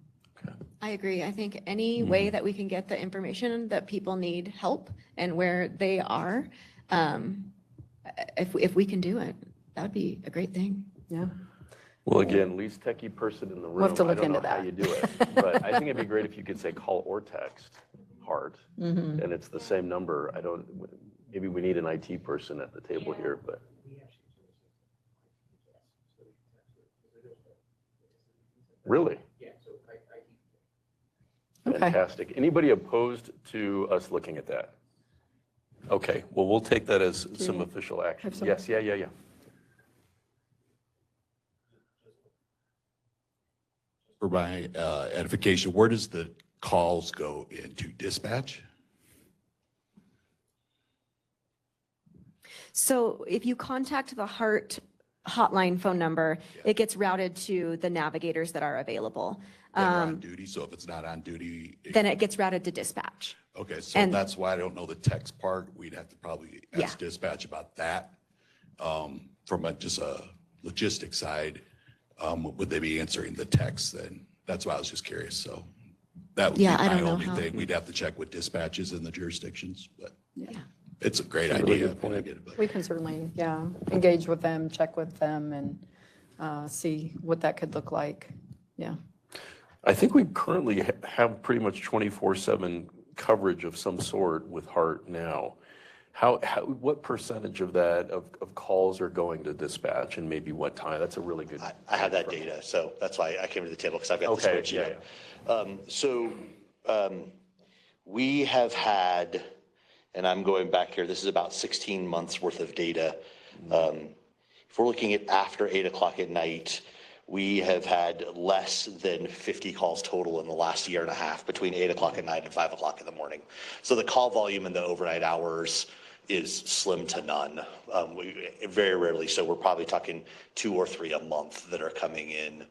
I agree. I think any way that we can get the information that people need help and where they are, if we can do it, that would be a great thing. Yeah. Well, again, least techie person in the room. We'll have to look I don't into know how that. you do it, but I think it'd be great if you could say call or text Heart, Mhm. and it's the same number. Maybe we need an IT person at the table here, but. Really? Okay. Fantastic. Anybody opposed to us looking at that? Okay, well, we'll take that as some official action. have some- Yes, yeah. For my edification, where does the calls go into dispatch? So if you contact the Heart hotline phone number, it gets routed to the navigators that are available. That are on duty, so if it's not on duty. Then it gets routed to dispatch. Okay, so And- that's why I don't know the text part. We'd have to probably Yeah. ask dispatch about that. From just a logistics side, would they be answering the text then? That's why I was just curious, so that would be Yeah, I my don't know only how. thing. We'd have to check with dispatches in the jurisdictions, but Yeah. it's a great That's a really idea. good point. when I get it, but- We can certainly, engage with them, check with them, and see what that could look like. Yeah. I think we currently have pretty much 24/7 coverage of some sort with Heart now. What percentage of that, of calls are going to dispatch, and maybe what time? That's a really good. I have that data, so that's why I came to the table, because I've got the Okay, spreadsheet. We have had, and I'm going back here, this is about 16 months worth of data. If we're looking at after 8 o'clock at night, we have had less than 50 calls total in the last year and a half between 8 o'clock at night and 5 o'clock in the morning. So the call volume in the overnight hours is slim to none. Very rarely, so we're probably talking 2 or 3 a month that are coming in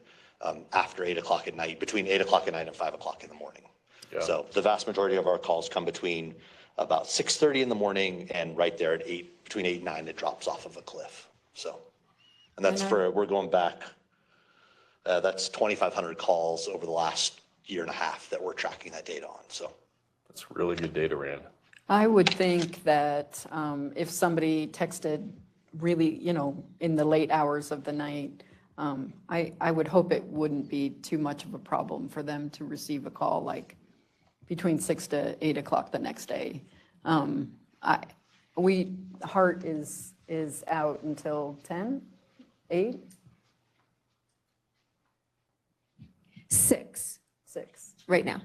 after 8 o'clock at night, between 8 o'clock at night and 5 o'clock in the morning. Yeah. So the vast majority of our calls come between about 6:30 in the morning and right there at between 8 and 9, it drops off of a cliff. So, and that's we're going back, that's 2,500 calls over the last year and a half that we're tracking that data on, so. That's really good data, Rand. I would think that if somebody texted really, in the late hours of the night, I would hope it wouldn't be too much of a problem for them to receive a call like between 6 to 8 o'clock the next day. Heart is out until 10, 8, 6 right now.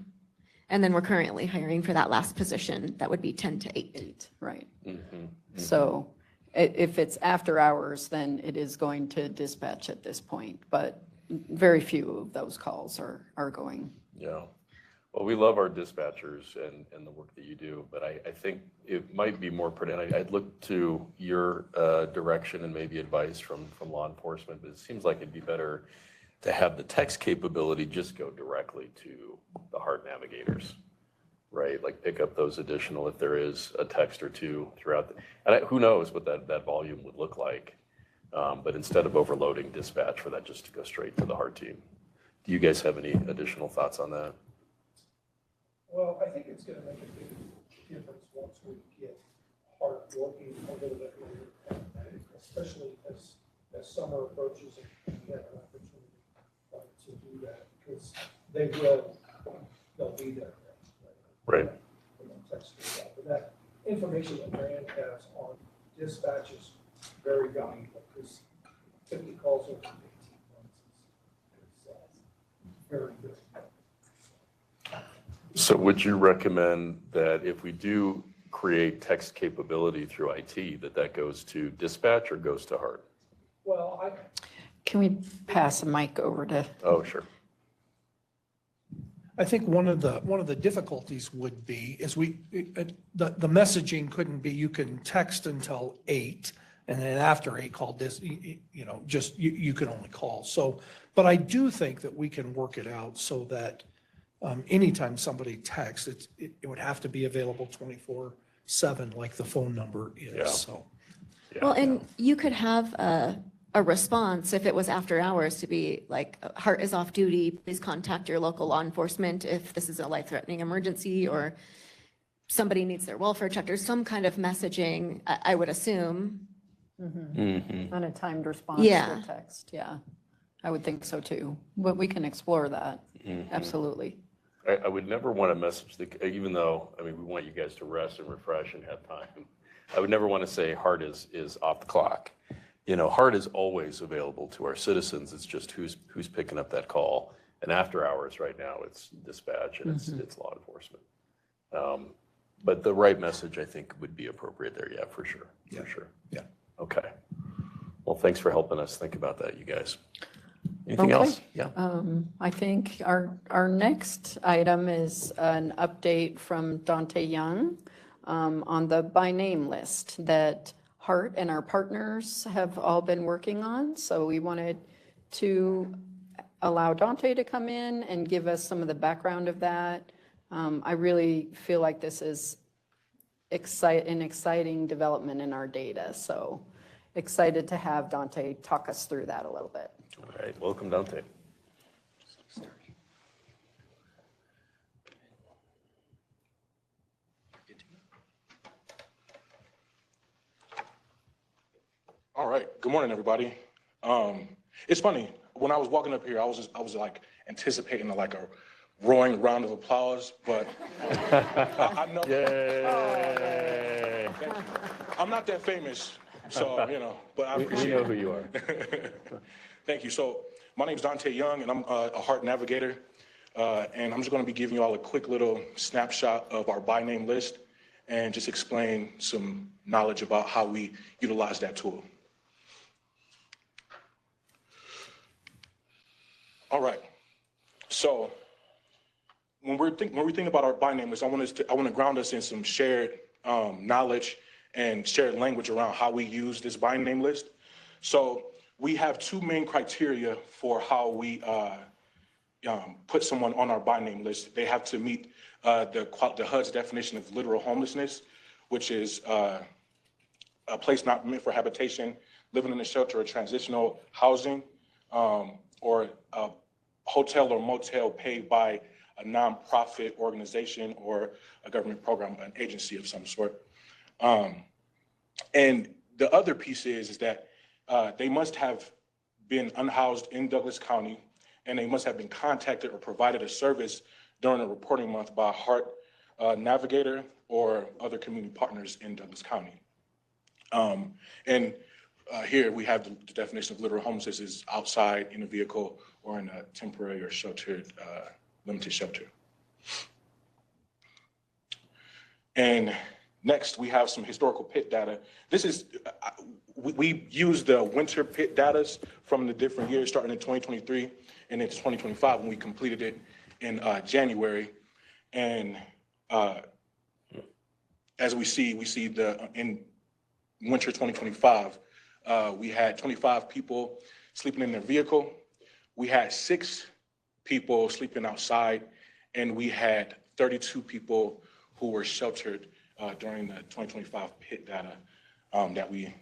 And then we're currently hiring for that last position. That would be 10 to 8. 8, right. Mm-hmm. So if it's after hours, then it is going to dispatch at this point, but very few of those calls are going. Yeah. Well, we love our dispatchers and the work that you do, but I think it might be more prudent. I'd look to your direction and maybe advice from law enforcement, but it seems like it'd be better to have the text capability just go directly to the heart navigators, right? Like pick up those additional, if there is a text or two throughout, who knows what that volume would look like. But instead of overloading dispatch for that just to go straight to the heart team. Do you guys have any additional thoughts on that? Well, I think it's gonna make a big difference once we get heart working a little bit later, especially as summer approaches and we have an opportunity to do that, because they'll be there. Right. But that information that Rand has on dispatch is very valuable, because 50 calls over 18 months is very good. So would you recommend that if we do create text capability through IT, that goes to dispatch or goes to heart? Well, Can we pass the mic over to? Oh, sure. I think one of the difficulties would be is the messaging couldn't be you can text until 8 and then after 8 call this, just you can only call. So, but I do think that we can work it out so that anytime somebody texts, it would have to be available 24/7 like the phone number is. Yeah. So. Yeah. Well, and you could have a response if it was after hours to be like, heart is off duty, please contact your local law enforcement if this is a life-threatening emergency or somebody needs their welfare checked, or some kind of messaging, I would assume. Mm-hmm. On a timed response Yeah. to text, yeah. I would think so too, but we can explore that, Mm-hmm. absolutely. I would never want to message even though, we want you guys to rest and refresh and have time. I would never want to say heart is off the clock. Heart is always available to our citizens. It's just who's picking up that call. And after hours right now, it's dispatch and it's law enforcement. But the right message, I think, would be appropriate there. Yeah, for sure. Yeah. For sure. Yeah. Okay. Well, thanks for helping us think about that, you guys. Anything Okay. else? Yeah. I think our next item is an update from Dante Young on the by name list that Hart and our partners have all been working on. So we wanted to allow Dante to come in and give us some of the background of that. I really feel like this is an exciting development in our data. So excited to have Dante talk us through that a little bit. All right. Welcome, Dante. All right. Good morning, everybody. It's funny. When I was walking up here, I was like anticipating like a roaring round of applause, but I know. Yay! I'm not that famous, so but I appreciate we know who you are. Thank you. So my name is Dante Young, and I'm a heart navigator, and I'm just going to be giving you all a quick little snapshot of our by name list, and just explain some knowledge about how we utilize that tool. All right. So when we think about our by name list, I want to ground us in some shared knowledge and shared language around how we use this by name list. So we have two main criteria for how we put someone on our by name list. They have to meet the HUD's definition of literal homelessness, which is a place not meant for habitation, living in a shelter or transitional housing, or a hotel or motel paid by a nonprofit organization or a government program, an agency of some sort. And the other piece is that they must have been unhoused in Douglas County, and they must have been contacted or provided a service during a reporting month by a heart navigator or other community partners in Douglas County. And here we have the definition of literal homelessness is outside in a vehicle or in a temporary or sheltered, limited shelter. And next, we have some historical pit data. This is, we use the winter pit data from the different years, starting in 2023 and into 2025 when we completed it in January. And as we see in winter 2025, we had 25 people sleeping in their vehicle. We had 6 people sleeping outside, and we had 32 people who were sheltered during the 2025 pit data that we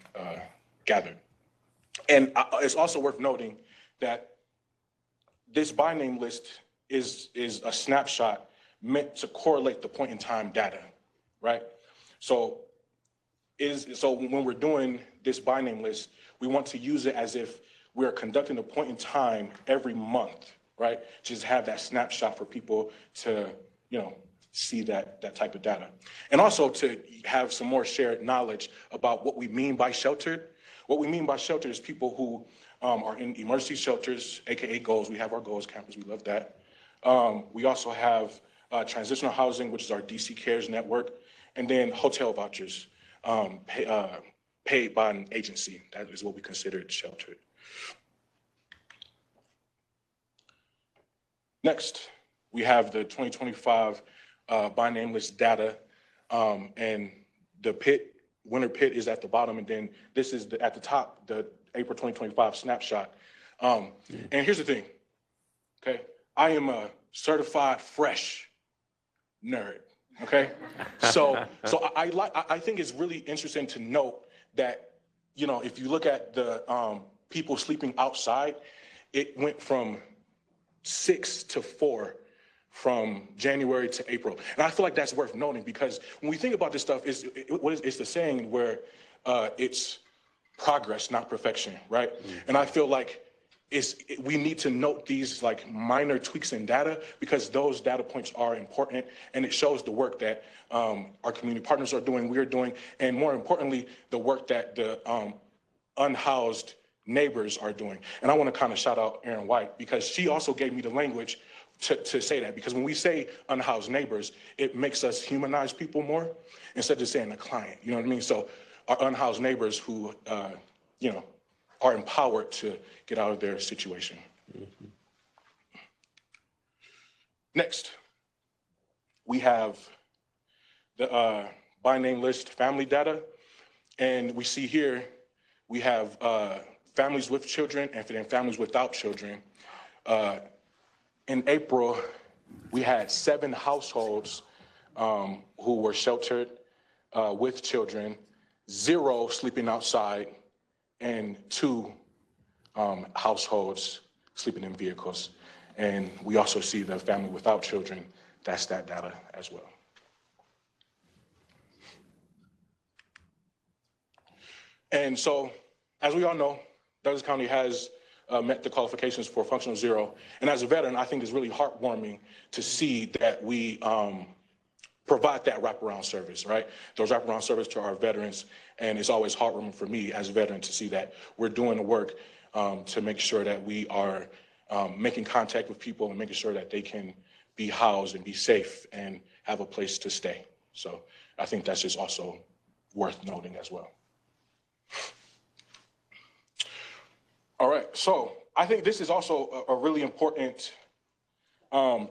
gathered. And it's also worth noting that this by name list is a snapshot meant to correlate the point in time data, right? So when we're doing this by name list, we want to use it as if we're conducting a point in time every month, right? Just have that snapshot for people to, see that type of data. And also to have some more shared knowledge about what we mean by sheltered. What we mean by sheltered is people who are in emergency shelters, AKA goals. We have our goals campus, we love that. We also have transitional housing, which is our DC Cares network, and then hotel vouchers paid by an agency. That is what we consider sheltered. Next, we have the 2025 by name list data, and the winter pit is at the bottom, and then this is at the top, the April 2025 snapshot. And here's the thing, okay? I am a certified fresh nerd, okay? So I think it's really interesting to note that, if you look at the people sleeping outside, it went from 6 to 4 from January to April. And I feel like that's worth noting because when we think about this stuff, it's the saying where it's progress, not perfection, right? And I feel like we need to note these like minor tweaks in data because those data points are important and it shows the work that our community partners are doing, we're doing, and more importantly, the work that the unhoused neighbors are doing. And I want to kind of shout out Erin White because she also gave me the language to say that, because when we say unhoused neighbors, it makes us humanize people more instead of just saying a client, you know what I mean? So our unhoused neighbors who, are empowered to get out of their situation. Next, we have the by name list family data. And we see here, we have families with children and then families without children. In April, we had 7 households who were sheltered with children, 0 sleeping outside, and 2 households sleeping in vehicles. And we also see the family without children, that's that data as well. And so, as we all know, Douglas County has met the qualifications for functional zero. And as a veteran, I think it's really heartwarming to see that we provide that wraparound service, right? Those wraparound service to our veterans. And it's always heartwarming for me as a veteran to see that we're doing the work to make sure that we are making contact with people and making sure that they can be housed and be safe and have a place to stay. So I think that's just also worth noting as well. All right, so I think this is also a really important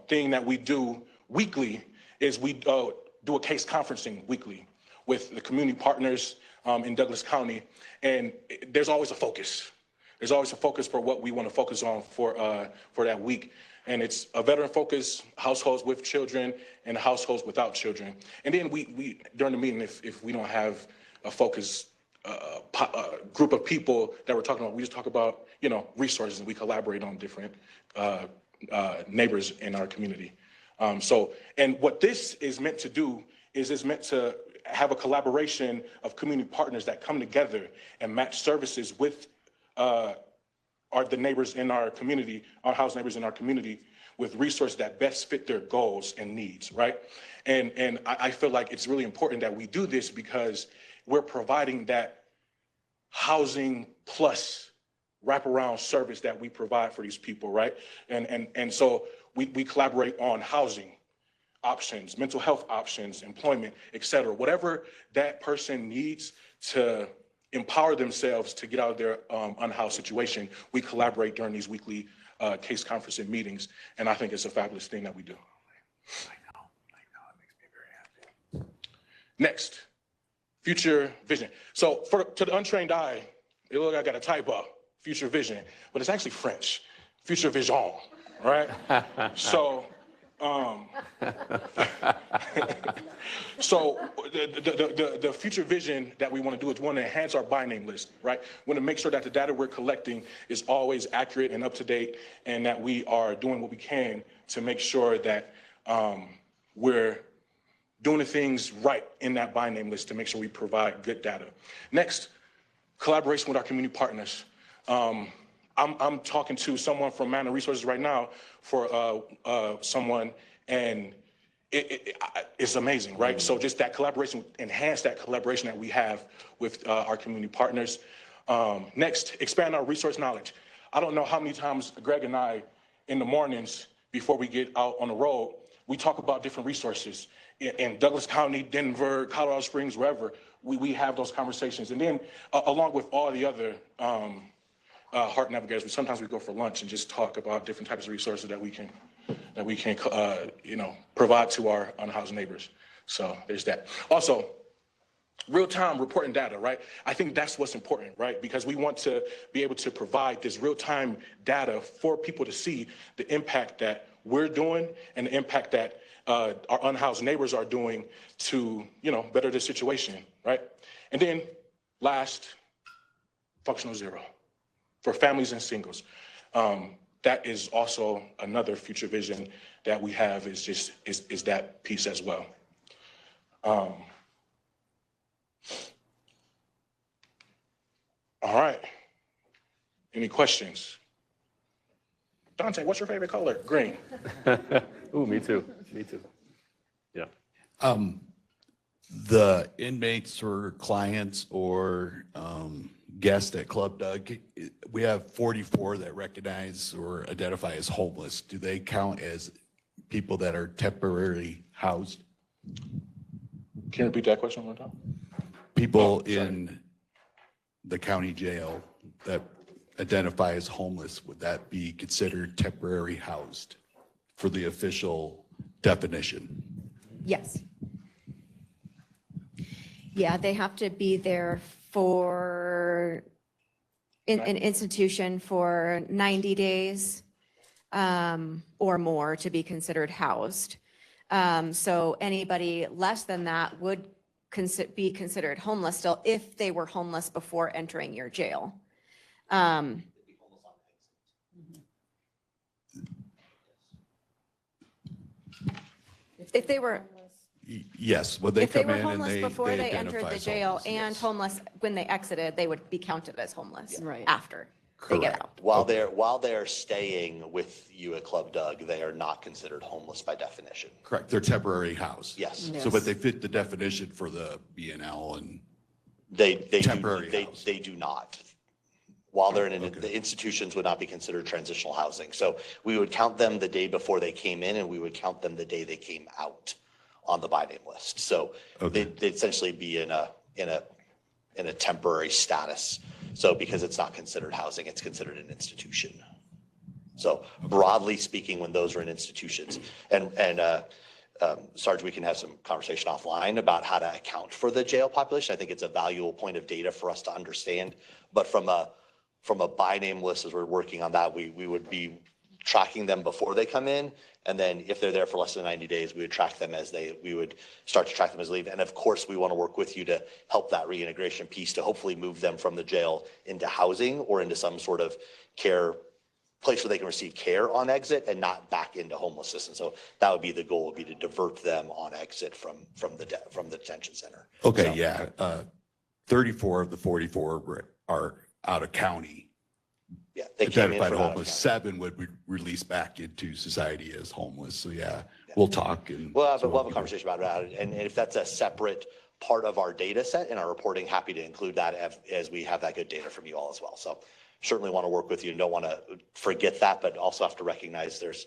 thing that we do weekly is we do a case conferencing weekly with the community partners in Douglas County, and there's always a focus. There's always a focus for what we want to focus on for that week, and it's a veteran focus, households with children, and households without children. And then we during the meeting, if we don't have a focus group of people that we're talking about, we just talk about resources, and we collaborate on different neighbors in our community. And what this is meant to do is it's meant to have a collaboration of community partners that come together and match services with the neighbors in our community, our house neighbors in our community, with resources that best fit their goals and needs, right? And I feel like it's really important that we do this because we're providing that housing plus wraparound service that we provide for these people, right? And so we collaborate on housing options, mental health options, employment, et cetera. Whatever that person needs to empower themselves to get out of their unhoused situation, we collaborate during these weekly case conference and meetings. And I think it's a fabulous thing that we do. I know, it makes me very happy. Next, future vision. So to the untrained eye, it looks like I got a typo, future vision, but it's actually French, future vision, right? So, so the future vision that we want to do is we want to enhance our by name list, right? We want to make sure that the data we're collecting is always accurate and up to date, and that we are doing what we can to make sure that we're doing the things right in that by name list to make sure we provide good data. Next, collaboration with our community partners. I'm talking to someone from Manor Resources right now for someone, and it's amazing, right? So just that collaboration, enhance that collaboration that we have with our community partners. Next, expand our resource knowledge. I don't know how many times Greg and I, in the mornings before we get out on the road, we talk about different resources in Douglas County, Denver, Colorado Springs, wherever. We have those conversations. And then along with all the other heart navigators, sometimes we go for lunch and just talk about different types of resources that we can provide to our unhoused neighbors. So there's that. Also, real-time reporting data, right? I think that's what's important, right? Because we want to be able to provide this real-time data for people to see the impact that we're doing and the impact that our unhoused neighbors are doing to, better the situation, right? And then last, functional zero for families and singles. That is also another future vision that we have is that piece as well. All right. Any questions? Dante, what's your favorite color? Green. Ooh, me too. Me too. Yeah. The inmates or clients or guests at Club Doug, we have 44 that recognize or identify as homeless. Do they count as people that are temporarily housed? Can you repeat that question one more time? People in the county jail that identify as homeless, would that be considered temporary housed for the official definition? Yes. Yeah, they have to be there for in an institution for 90 days or more to be considered housed. So anybody less than that would be considered homeless still if they were homeless before entering your jail. If they were Yes, when they if they come were in and homeless before they entered identify the as jail homeless, and yes. homeless when they exited, they would be counted as homeless Right. after they get out. While they're staying with you at Club Doug, they are not considered homeless by definition. Correct, they're temporary housed. Yes. So, but they fit the definition for the BNL and They temporary do, housed. they do not. While they're in the institutions would not be considered transitional housing. So we would count them the day before they came in, and we would count them the day they came out on the by name list. So they'd essentially be in a temporary status. So because it's not considered housing, it's considered an institution. So broadly speaking, when those are in institutions, and Sarge, we can have some conversation offline about how to account for the jail population. I think it's a valuable point of data for us to understand. But from a by name list, as we're working on that, we would be tracking them before they come in. And then if they're there for less than 90 days, we would track them we would start to track them as leave. And of course, we want to work with you to help that reintegration piece to hopefully move them from the jail into housing or into some sort of care place where they can receive care on exit and not back into homelessness. And so that would be the goal, would be to divert them on exit from the detention center. Okay, So, yeah. 34 of the 44 are out of county. Yeah, they came in Identified from out of homeless. county. 7 would be released back into society as homeless. So yeah, we'll talk. And We'll have a conversation about it. And if that's a separate part of our data set and our reporting. Happy to include that as we have that good data from you all as well. So certainly want to work with you and don't want to forget that, but also have to recognize there's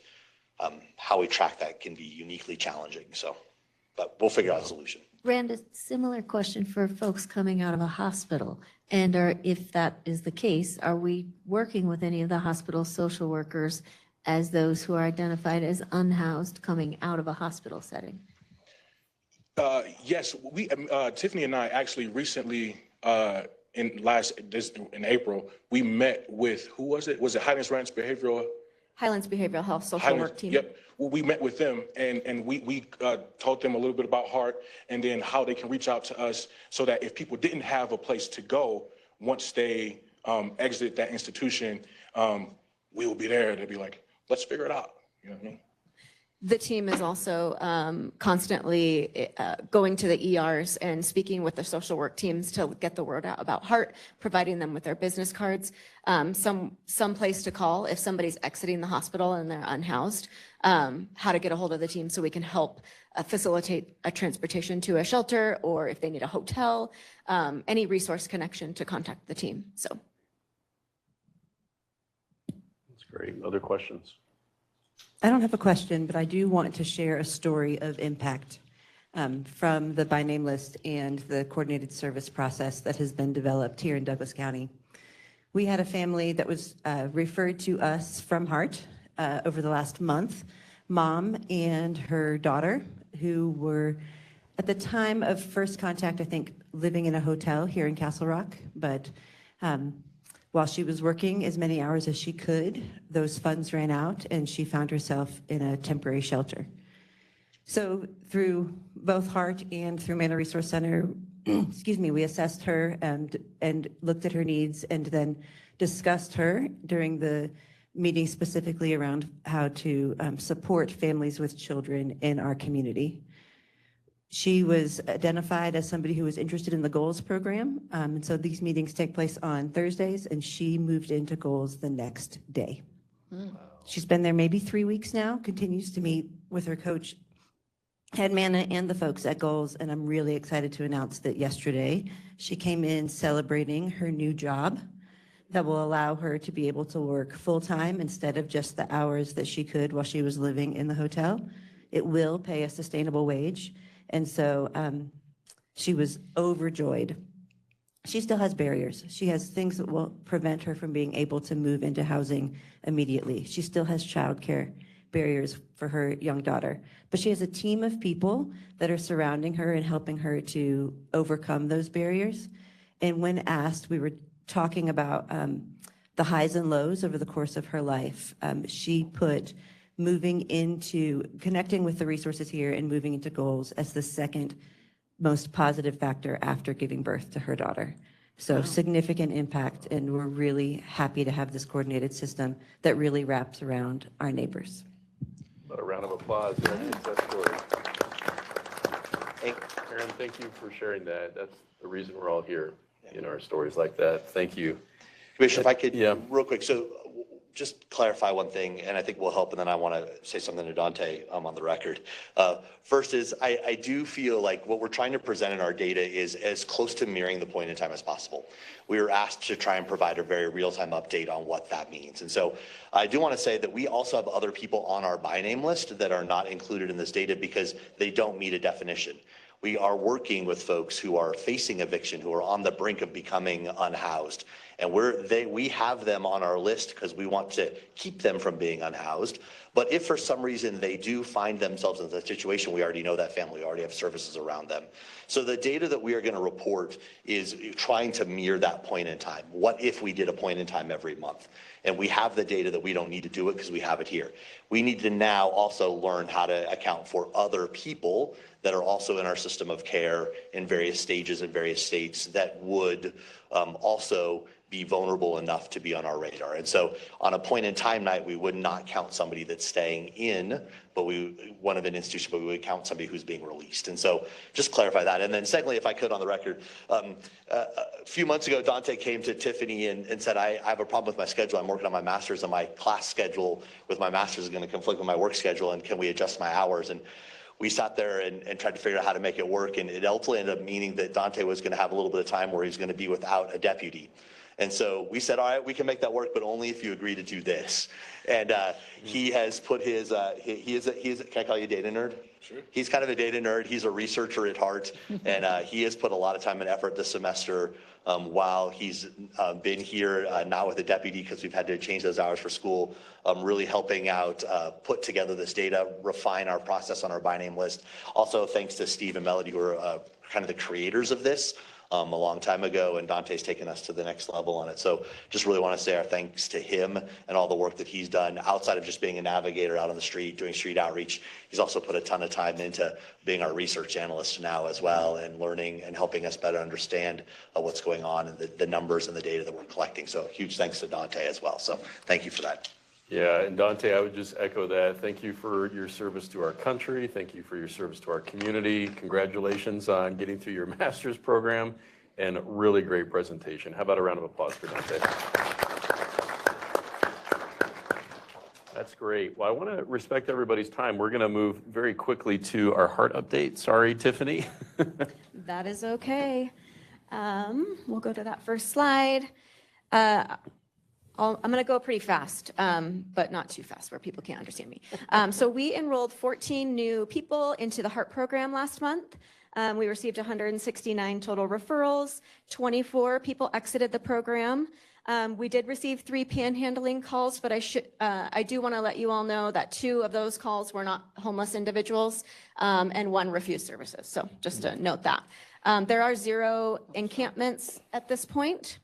how we track that can be uniquely challenging. So, but we'll figure out a solution. Rand, a similar question for folks coming out of a hospital. And if that is the case, are we working with any of the hospital social workers as those who are identified as unhoused coming out of a hospital setting? Yes, Tiffany and I actually recently, in April, we met with, who was it? Was it Highlands Ranch Behavioral? Highlands Behavioral Health Social Work Team. Yep. Well, we met with them and we told them a little bit about HEART and then how they can reach out to us so that if people didn't have a place to go, once they exit that institution, we will be there to be like, let's figure it out. You know what I mean? The team is also constantly going to the ERs and speaking with the social work teams to get the word out about HEART, providing them with their business cards, some place to call if somebody's exiting the hospital and they're unhoused, how to get a hold of the team so we can help facilitate a transportation to a shelter, or if they need a hotel, any resource connection to contact the team. So. That's great. Other questions? I don't have a question, but I do want to share a story of impact from the by name list and the coordinated service process that has been developed here in Douglas County. We had a family that was referred to us from HEART over the last month, mom and her daughter, who were at the time of first contact, I think, living in a hotel here in Castle Rock, but while she was working as many hours as she could, those funds ran out and she found herself in a temporary shelter. So through both HEART and through Manor Resource Center, excuse me, we assessed her and looked at her needs and then discussed her during the meeting specifically around how to support families with children in our community. She was identified as somebody who was interested in the Goals program. And so these meetings take place on Thursdays, and she moved into Goals the next day. She's been there maybe 3 weeks now, continues to meet with her coach, head Manna, and the folks at Goals. And I'm really excited to announce that yesterday she came in celebrating her new job that will allow her to be able to work full-time instead of just the hours that she could while she was living in the hotel. It will pay a sustainable wage. And so she was overjoyed. She still has barriers. She has things that will prevent her from being able to move into housing immediately. She still has childcare barriers for her young daughter. But she has a team of people that are surrounding her and helping her to overcome those barriers. And when asked, we were talking about the highs and lows over the course of her life. She put connecting with the resources here and moving into Goals as the second most positive factor after giving birth to her daughter. So significant impact, and we're really happy to have this coordinated system that really wraps around our neighbors. But a round of applause. That's story. Aaron, thank you for sharing that. That's the reason we're all here in our stories like that. Thank you. Commissioner, if I could, real quick, so just clarify one thing, and I think will help, and then I want to say something to Dante on the record. First is, I do feel like what we're trying to present in our data is as close to mirroring the point in time as possible. We were asked to try and provide a very real-time update on what that means. And so I do want to say that we also have other people on our by name list that are not included in this data because they don't meet a definition. We are working with folks who are facing eviction, who are on the brink of becoming unhoused. And we have them on our list because we want to keep them from being unhoused. But if for some reason they do find themselves in that situation, we already know that family, we already have services around them. So the data that we are going to report is trying to mirror that point in time. What if we did a point in time every month? And we have the data that we don't need to do it because we have it here. We need to now also learn how to account for other people that are also in our system of care in various stages in various states that would also be vulnerable enough to be on our radar. And so on a point in time night, we would not count somebody that's staying in, but one of an institution, but we would count somebody who's being released. And so just clarify that. And then secondly, if I could on the record, a few months ago, Dante came to Tiffany and said, I have a problem with my schedule. I'm working on my master's, and my class schedule with my master's is going to conflict with my work schedule, and can we adjust my hours? And we sat there and tried to figure out how to make it work. And it ultimately ended up meaning that Dante was going to have a little bit of time where he's going to be without a deputy. And so we said, all right, we can make that work, but only if you agree to do this. And he has put his, he is, can I call you a data nerd? Sure. He's kind of a data nerd. He's a researcher at heart. And he has put a lot of time and effort this semester while he's been here, not with a deputy because we've had to change those hours for school, really helping out put together this data, refine our process on our by name list. Also, thanks to Steve and Melody, who are kind of the creators of this. A long time ago, and Dante's taken us to the next level on it. So just really want to say our thanks to him and all the work that he's done outside of just being a navigator out on the street, doing street outreach. He's also put a ton of time into being our research analyst now as well, and learning and helping us better understand what's going on and the numbers and the data that we're collecting. So huge thanks to Dante as well. So thank you for that. Yeah, and Dante, I would just echo that. Thank you for your service to our country. Thank you for your service to our community. Congratulations on getting through your master's program, and really great presentation. How about a round of applause for Dante? That's great. Well, I want to respect everybody's time. We're going to move very quickly to our heart update. Sorry, Tiffany. That is okay. We'll go to that first slide. I'm going to go pretty fast, but not too fast where people can't understand me. So we enrolled 14 new people into the HEART program last month. We received 169 total referrals. 24 people exited the program. We did receive 3 panhandling calls, but I do want to let you all know that 2 of those calls were not homeless individuals, and 1 refused services. So just to note that. There are 0 encampments at this point.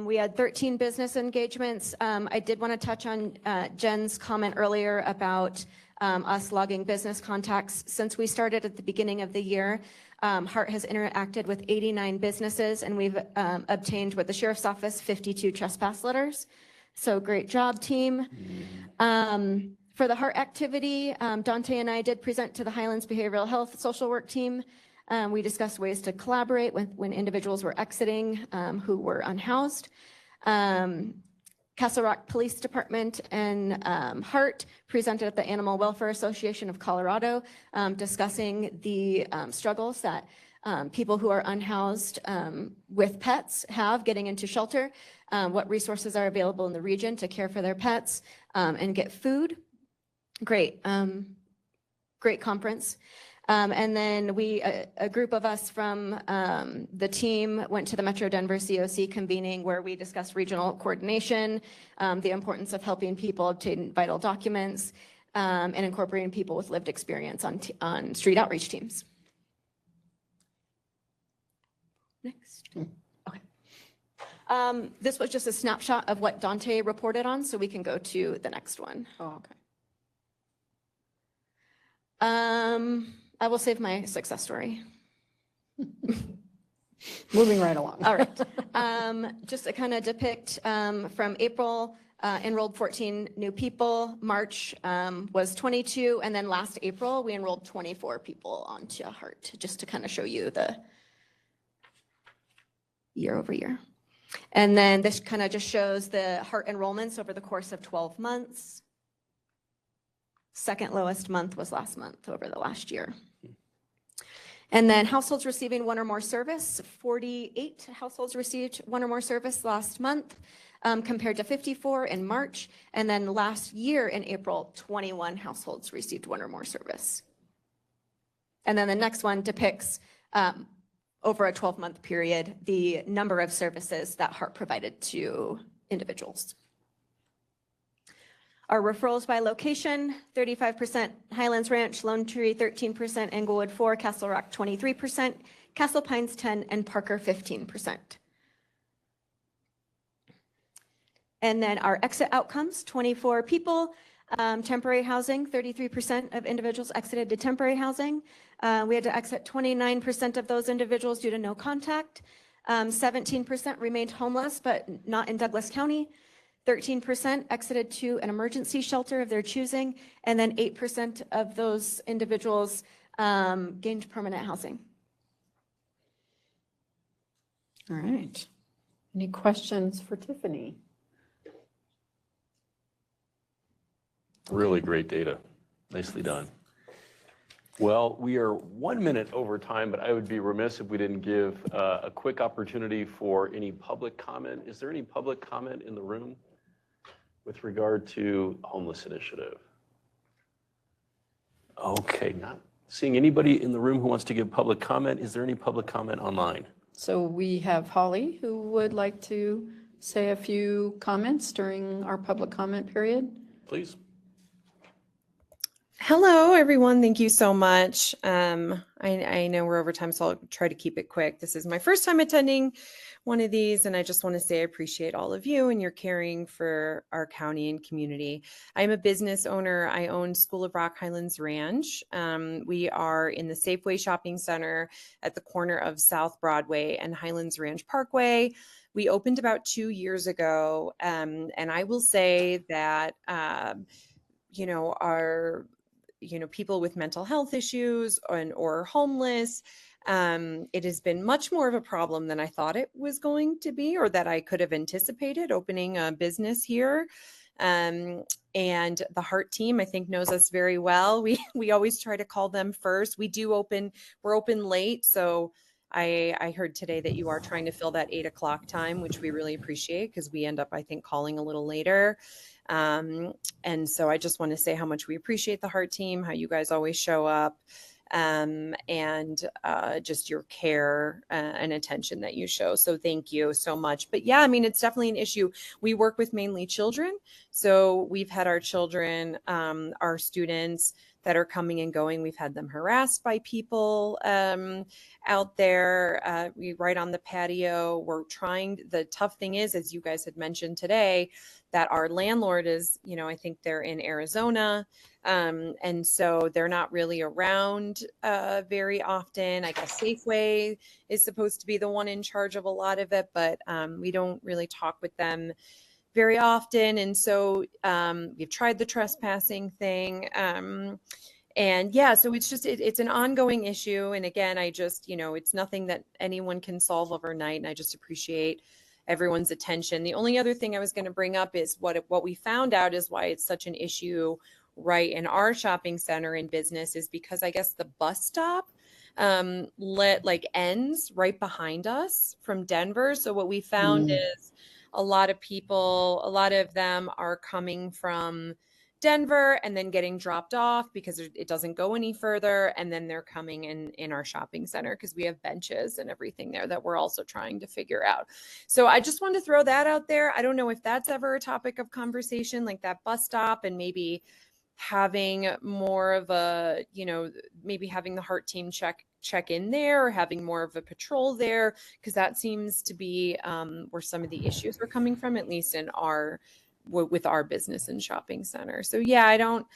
We had 13 business engagements. I did want to touch on Jen's comment earlier about us logging business contacts. Since we started at the beginning of the year, HEART has interacted with 89 businesses, and we've obtained with the Sheriff's Office 52 trespass letters. So great job, team. For the HEART activity, Dante and I did present to the Highlands Behavioral Health Social Work team. We discussed ways to collaborate when individuals were exiting who were unhoused. Castle Rock Police Department and HEART presented at the Animal Welfare Association of Colorado, discussing the struggles that people who are unhoused with pets have getting into shelter, what resources are available in the region to care for their pets and get food. Great conference. And then a group of us from the team went to the Metro Denver COC convening where we discussed regional coordination, the importance of helping people obtain vital documents, and incorporating people with lived experience on street outreach teams. Next. Okay. This was just a snapshot of what Dante reported on, so we can go to the next one. Oh, okay. I will save my success story. Moving right along. All right. Just to kind of depict from April, enrolled 14 new people. March was 22. And then last April, we enrolled 24 people onto HEART, just to kind of show you the year over year. And then this kind of just shows the HEART enrollments over the course of 12 months. Second lowest month was last month over the last year. And then households receiving 1 or more service, 48 households received 1 or more service last month, compared to 54 in March. And then last year in April, 21 households received 1 or more service. And then the next one depicts over a 12-month period, the number of services that HEART provided to individuals. Our referrals by location, 35% Highlands Ranch, Lone Tree, 13%, Englewood 4%, Castle Rock 23%, Castle Pines 10%, and Parker 15%. And then our exit outcomes, 24 people, temporary housing, 33% of individuals exited to temporary housing. We had to exit 29% of those individuals due to no contact. 17% remained homeless, but not in Douglas County. 13% exited to an emergency shelter of their choosing, and then 8% of those individuals gained permanent housing. All right. Any questions for Tiffany? Really great data. Nicely done. Well, we are 1 minute over time, but I would be remiss if we didn't give a quick opportunity for any public comment. Is there any public comment in the room with regard to homeless initiative? Okay, not seeing anybody in the room who wants to give public comment. Is there any public comment online? So we have Holly who would like to say a few comments during our public comment period. Please. Hello, everyone. Thank you so much. I know we're over time, so I'll try to keep it quick. This is my first time attending one of these, and I just want to say I appreciate all of you and your caring for our county and community. I'm a business owner. I own School of Rock Highlands Ranch. We are in the Safeway Shopping Center at the corner of South Broadway and Highlands Ranch Parkway. We opened about 2 years ago, and I will say that, people with mental health issues or homeless, it has been much more of a problem than I thought it was going to be, or that I could have anticipated opening a business here. And the Heart team, I think, knows us very well. We always try to call them first. We're open late. So I heard today that you are trying to fill that 8 o'clock time, which we really appreciate because we end up, I think, calling a little later. And so I just want to say how much we appreciate the Heart team, how you guys always show up, and just your care and attention that you show. So thank you so much. But yeah, I mean, it's definitely an issue. We work with mainly children. So we've had our children, our students that are coming and going. We've had them harassed by people out there. We right on the patio. We're trying. The tough thing is, as you guys had mentioned today, that our landlord is, I think they're in Arizona. And so they're not really around very often. I guess Safeway is supposed to be the one in charge of a lot of it, but we don't really talk with them very often. And so we've tried the trespassing thing. And yeah, so it's just, it's an ongoing issue. And again, I just, it's nothing that anyone can solve overnight. And I just appreciate everyone's attention. The only other thing I was going to bring up is what we found out is why it's such an issue right in our shopping center and business is because I guess the bus stop ends right behind us from Denver. So what we found is a lot of them are coming from Denver and then getting dropped off because it doesn't go any further. And then they're coming in our shopping center because we have benches and everything there that we're also trying to figure out. So I just want to throw that out there. I don't know if that's ever a topic of conversation, like that bus stop, and maybe having more of a, maybe having the Heart team check in there, or having more of a patrol there, because that seems to be where some of the issues are coming from, at least with our business and shopping center. So yeah, I don't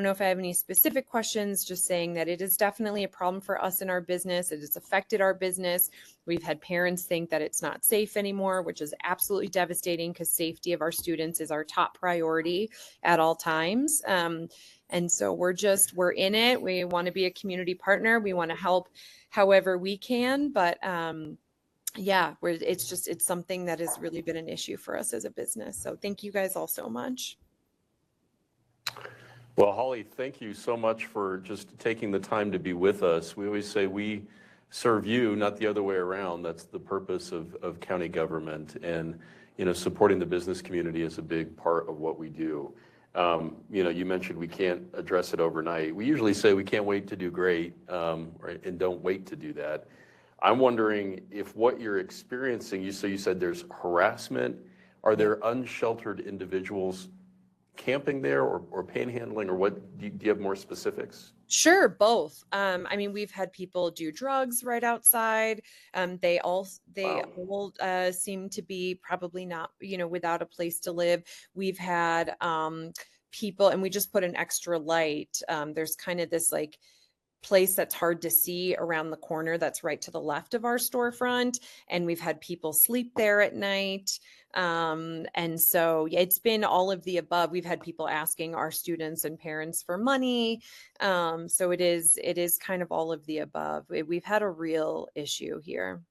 know if I have any specific questions, just saying that it is definitely a problem for us in our business. It has affected our business. We've had parents think that it's not safe anymore, which is absolutely devastating because safety of our students is our top priority at all times. And so we're in it. We want to be a community partner. We want to help however we can, but yeah, it's something that has really been an issue for us as a business. So thank you guys all so much. Well, Holly, thank you so much for just taking the time to be with us. We always say we serve you, not the other way around. That's the purpose of county government. And, supporting the business community is a big part of what we do. You mentioned we can't address it overnight. We usually say we can't wait to do great, right? And don't wait to do that. I'm wondering if what you're experiencing, you said there's harassment. Are there unsheltered individuals camping there or panhandling, or what? Do you have more specifics? Sure, both. I mean, we've had people do drugs right outside. They all seem to be probably not, without a place to live. We've had people, and we just put an extra light. There's kind of this place that's hard to see around the corner that's right to the left of our storefront, and we've had people sleep there at night. And so it's been all of the above. We've had people asking our students and parents for money. So it is kind of all of the above. We've had a real issue here.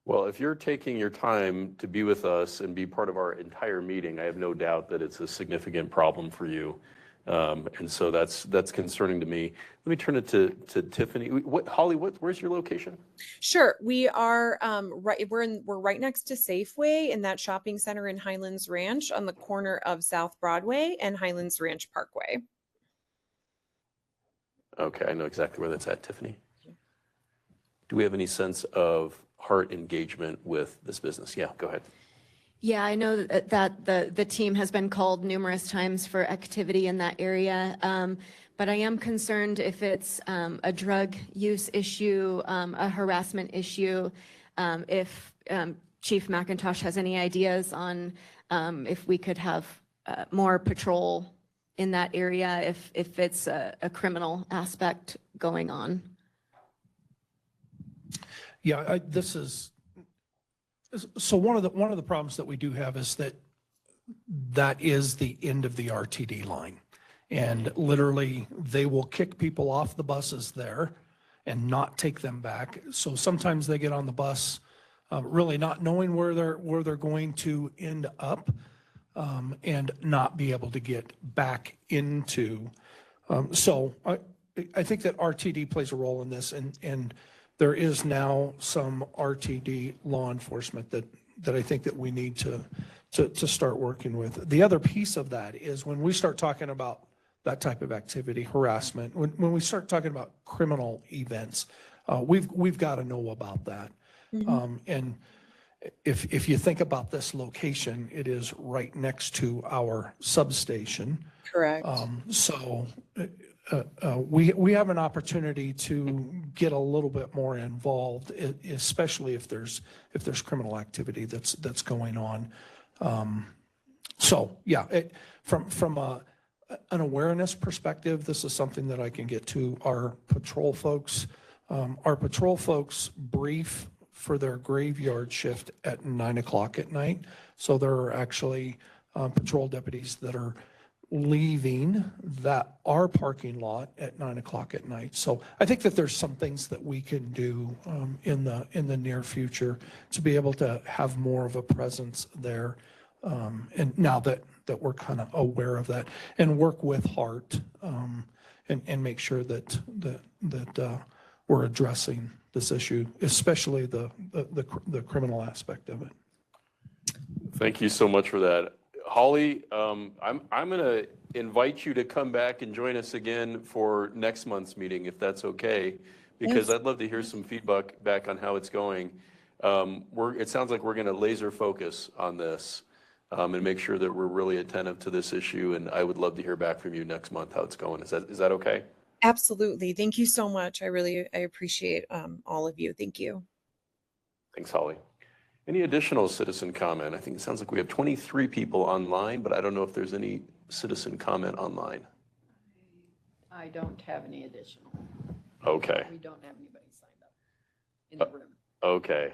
Well, if you're taking your time to be with us and be part of our entire meeting, I have no doubt that it's a significant problem for you. And so that's concerning to me. Let me turn it to Tiffany. Holly, where's your location? Sure. We are we're right next to Safeway in that shopping center in Highlands Ranch on the corner of South Broadway and Highlands Ranch Parkway. Okay, I know exactly where that's at, Tiffany. Do we have any sense of heart engagement with this business? Yeah, go ahead. Yeah, I know that the team has been called numerous times for activity in that area. But I am concerned if it's a drug use issue, a harassment issue, if Chief McIntosh has any ideas on if we could have more patrol in that area, if it's a criminal aspect going on. Yeah, so one of the problems that we do have is that is the end of the RTD line. And literally, they will kick people off the buses there and not take them back. So sometimes they get on the bus, really not knowing where they're going to end up, and not be able to get back into. So I think that RTD plays a role in this, and there is now some RTD law enforcement that I think that we need to start working with. The other piece of that is when we start talking about that type of activity, harassment, when we start talking about criminal events, we've got to know about that. And if you think about this location, it is right next to our substation. Correct. So we have an opportunity to get a little bit more involved, especially if there's criminal activity that's going on. So yeah, from an awareness perspective, this is something that I can get to our patrol folks. Our patrol folks brief for their graveyard shift at 9 o'clock at night. So there are actually patrol deputies that are leaving our parking lot at 9 o'clock at night. So I think that there's some things that we can do in the near future to be able to have more of a presence there. And now that we're kind of aware of that, and work with Heart and make sure that we're addressing this issue, especially the criminal aspect of it. Thank you so much for that. Holly, I'm going to invite you to come back and join us again for next month's meeting, if that's okay, because I'd love to hear some feedback back on how it's going. It sounds like we're going to laser focus on this and make sure that we're really attentive to this issue. And I would love to hear back from you next month how it's going. Is that okay? Absolutely. Thank you so much. I appreciate all of you. Thank you. Thanks, Holly. Any additional citizen comment? I think it sounds like we have 23 people online, but I don't know if there's any citizen comment online. I don't have any additional. Okay. We don't have anybody signed up in the room. Okay.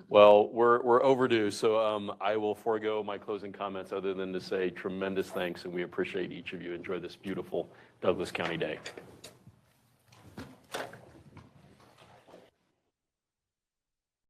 Well, we're overdue, so I will forego my closing comments other than to say tremendous thanks, and we appreciate each of you. Enjoy this beautiful Douglas County day.